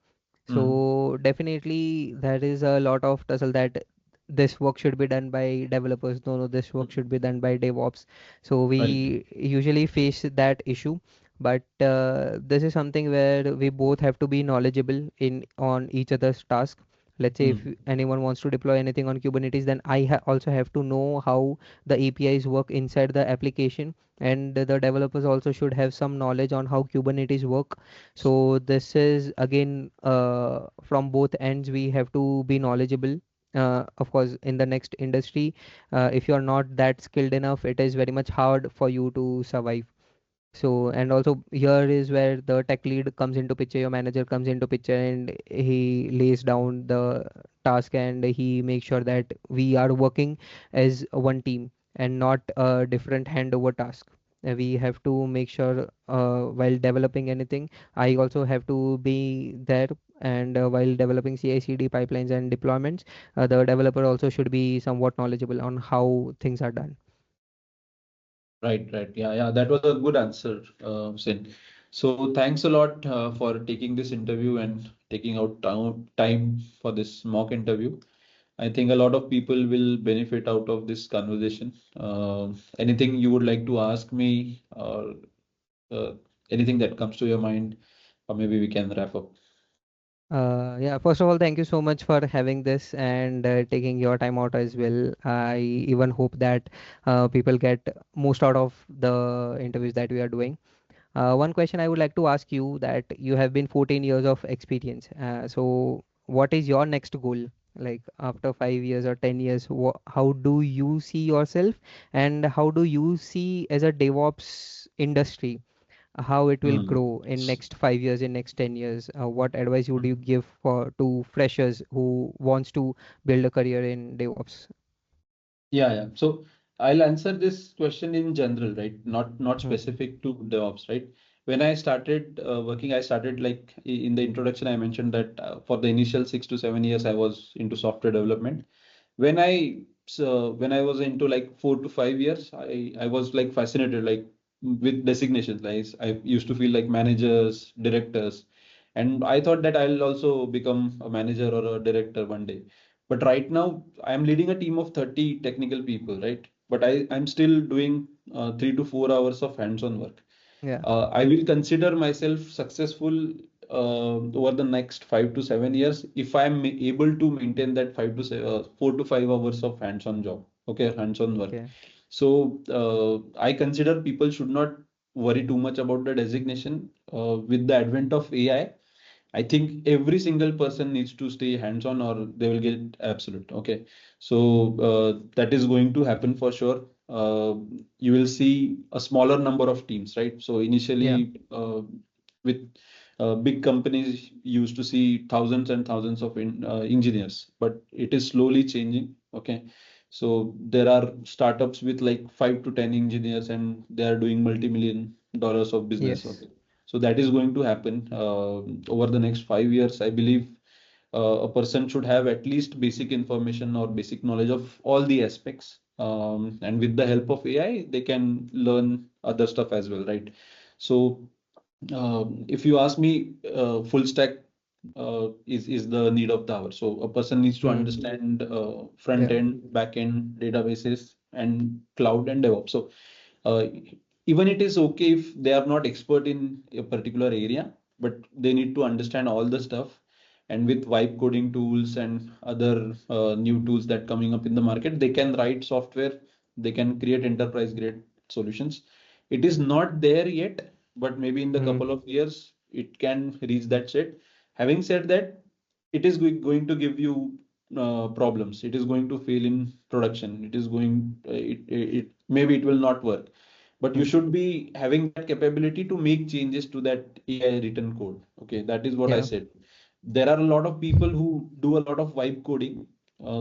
mm. So definitely there is a lot of tussle that this work should be done by developers. No, no, this work Mm. should be done by DevOps. So Right. we usually face that issue. But this is something where we both have to be knowledgeable in on each other's task. Let's say if Mm. anyone wants to deploy anything on Kubernetes, then I also have to know how the APIs work inside the application, and the developers also should have some knowledge on how Kubernetes work. So this is again from both ends we have to be knowledgeable. Of course, in the next industry, if you are not that skilled enough, it is very much hard for you to survive. So, and also here is where the tech lead comes into picture, your manager comes into picture, and he lays down the task and he makes sure that we are working as one team and not a different handover task. We have to make sure while developing anything, I also have to be there. And while developing CI/CD pipelines and deployments, the developer also should be somewhat knowledgeable on how things are done. Right, right. Yeah, yeah. That was a good answer, Sin. So thanks a lot for taking this interview and taking out time for this mock interview. I think a lot of people will benefit out of this conversation. Anything you would like to ask me, or uh, anything that comes to your mind, or maybe we can wrap up. Yeah, first of all, thank you so much for having this and taking your time out as well. I even hope that people get most out of the interviews that we are doing. One question I would like to ask you, that you have been 14 years of experience. So what is your next goal? Like after 5 years or 10 years, how do you see yourself, and how do you see as a DevOps industry, how it will Hmm. grow in next 5 years, in next 10 years? What advice would you give for to freshers who wants to build a career in DevOps? Yeah, yeah. So I'll answer this question in general, right? Not Hmm. specific to DevOps, right? When I started working, I started like in the introduction, I mentioned that for the initial 6 to 7 years, I was into software development. When I was into like 4 to 5 years, I was like fascinated like with designations. Like I used to feel like managers, directors, and I thought that I'll also become a manager or a director one day. But right now, I'm leading a team of 30 technical people, right? But I'm still doing 3 to 4 hours of hands-on work. Yeah. I will consider myself successful over the next 5 to 7 years if I'm able to maintain that 4 to 5 hours of hands-on job, okay, hands-on work. Okay. So I consider people should not worry too much about the designation. With the advent of AI, I think every single person needs to stay hands-on or they will get absolute. Okay. So that is going to happen for sure. You will see a smaller number of teams, right? So Yeah. initially, with big companies, you used to see thousands and thousands of engineers, but it is slowly changing. Okay. So there are startups with like 5 to 10 engineers and they are doing multi-million dollars of business. Yes. Okay. So that is going to happen over the next 5 years. I believe a person should have at least basic information or basic knowledge of all the aspects. And with the help of AI, they can learn other stuff as well, right? So if you ask me, full stack is the need of the hour. So a person needs to Hmm. understand front Yeah. end, back end, databases, and cloud and DevOps. So uh, even it is okay if they are not expert in a particular area, but they need to understand all the stuff. And with vibe coding tools and other new tools that coming up in the market, they can write software, they can create enterprise grade solutions. It is not there yet, but maybe in the Hmm. couple of years it can reach that set. Having said that, it is going to give you problems. It is going to fail in production. It is going it maybe it will not work. but you should be having that capability to make changes to that AI written code. Okay, that is what I Yeah. said. There are a lot of people who do a lot of vibe coding.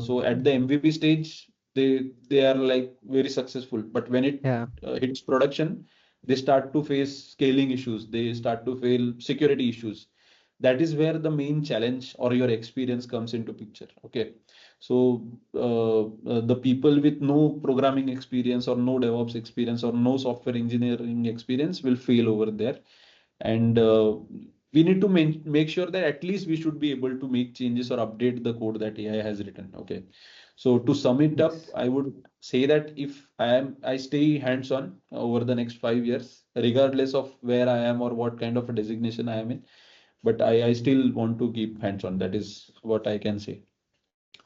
So at the MVP stage, they are like very successful. But when it Yeah. hits production, they start to face scaling issues. They start to fail security issues. That is where the main challenge or your experience comes into picture. Okay, so the people with no programming experience or no DevOps experience or no software engineering experience will fail over there. And we need to make sure that at least we should be able to make changes or update the code that AI has written. Okay. So to sum it up, Yes. I would say that if I stay hands-on over the next 5 years, regardless of where I am or what kind of a designation I am in, but I still want to keep hands-on. That is what I can say.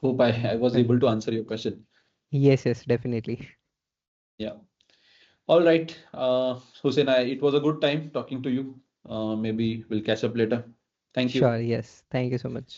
Hope I was Okay. able to answer your question. Yes, yes, definitely. Yeah. All right. Hussein, it was a good time talking to you. Maybe we'll catch up later. Thank you. Sure, yes. Thank you so much.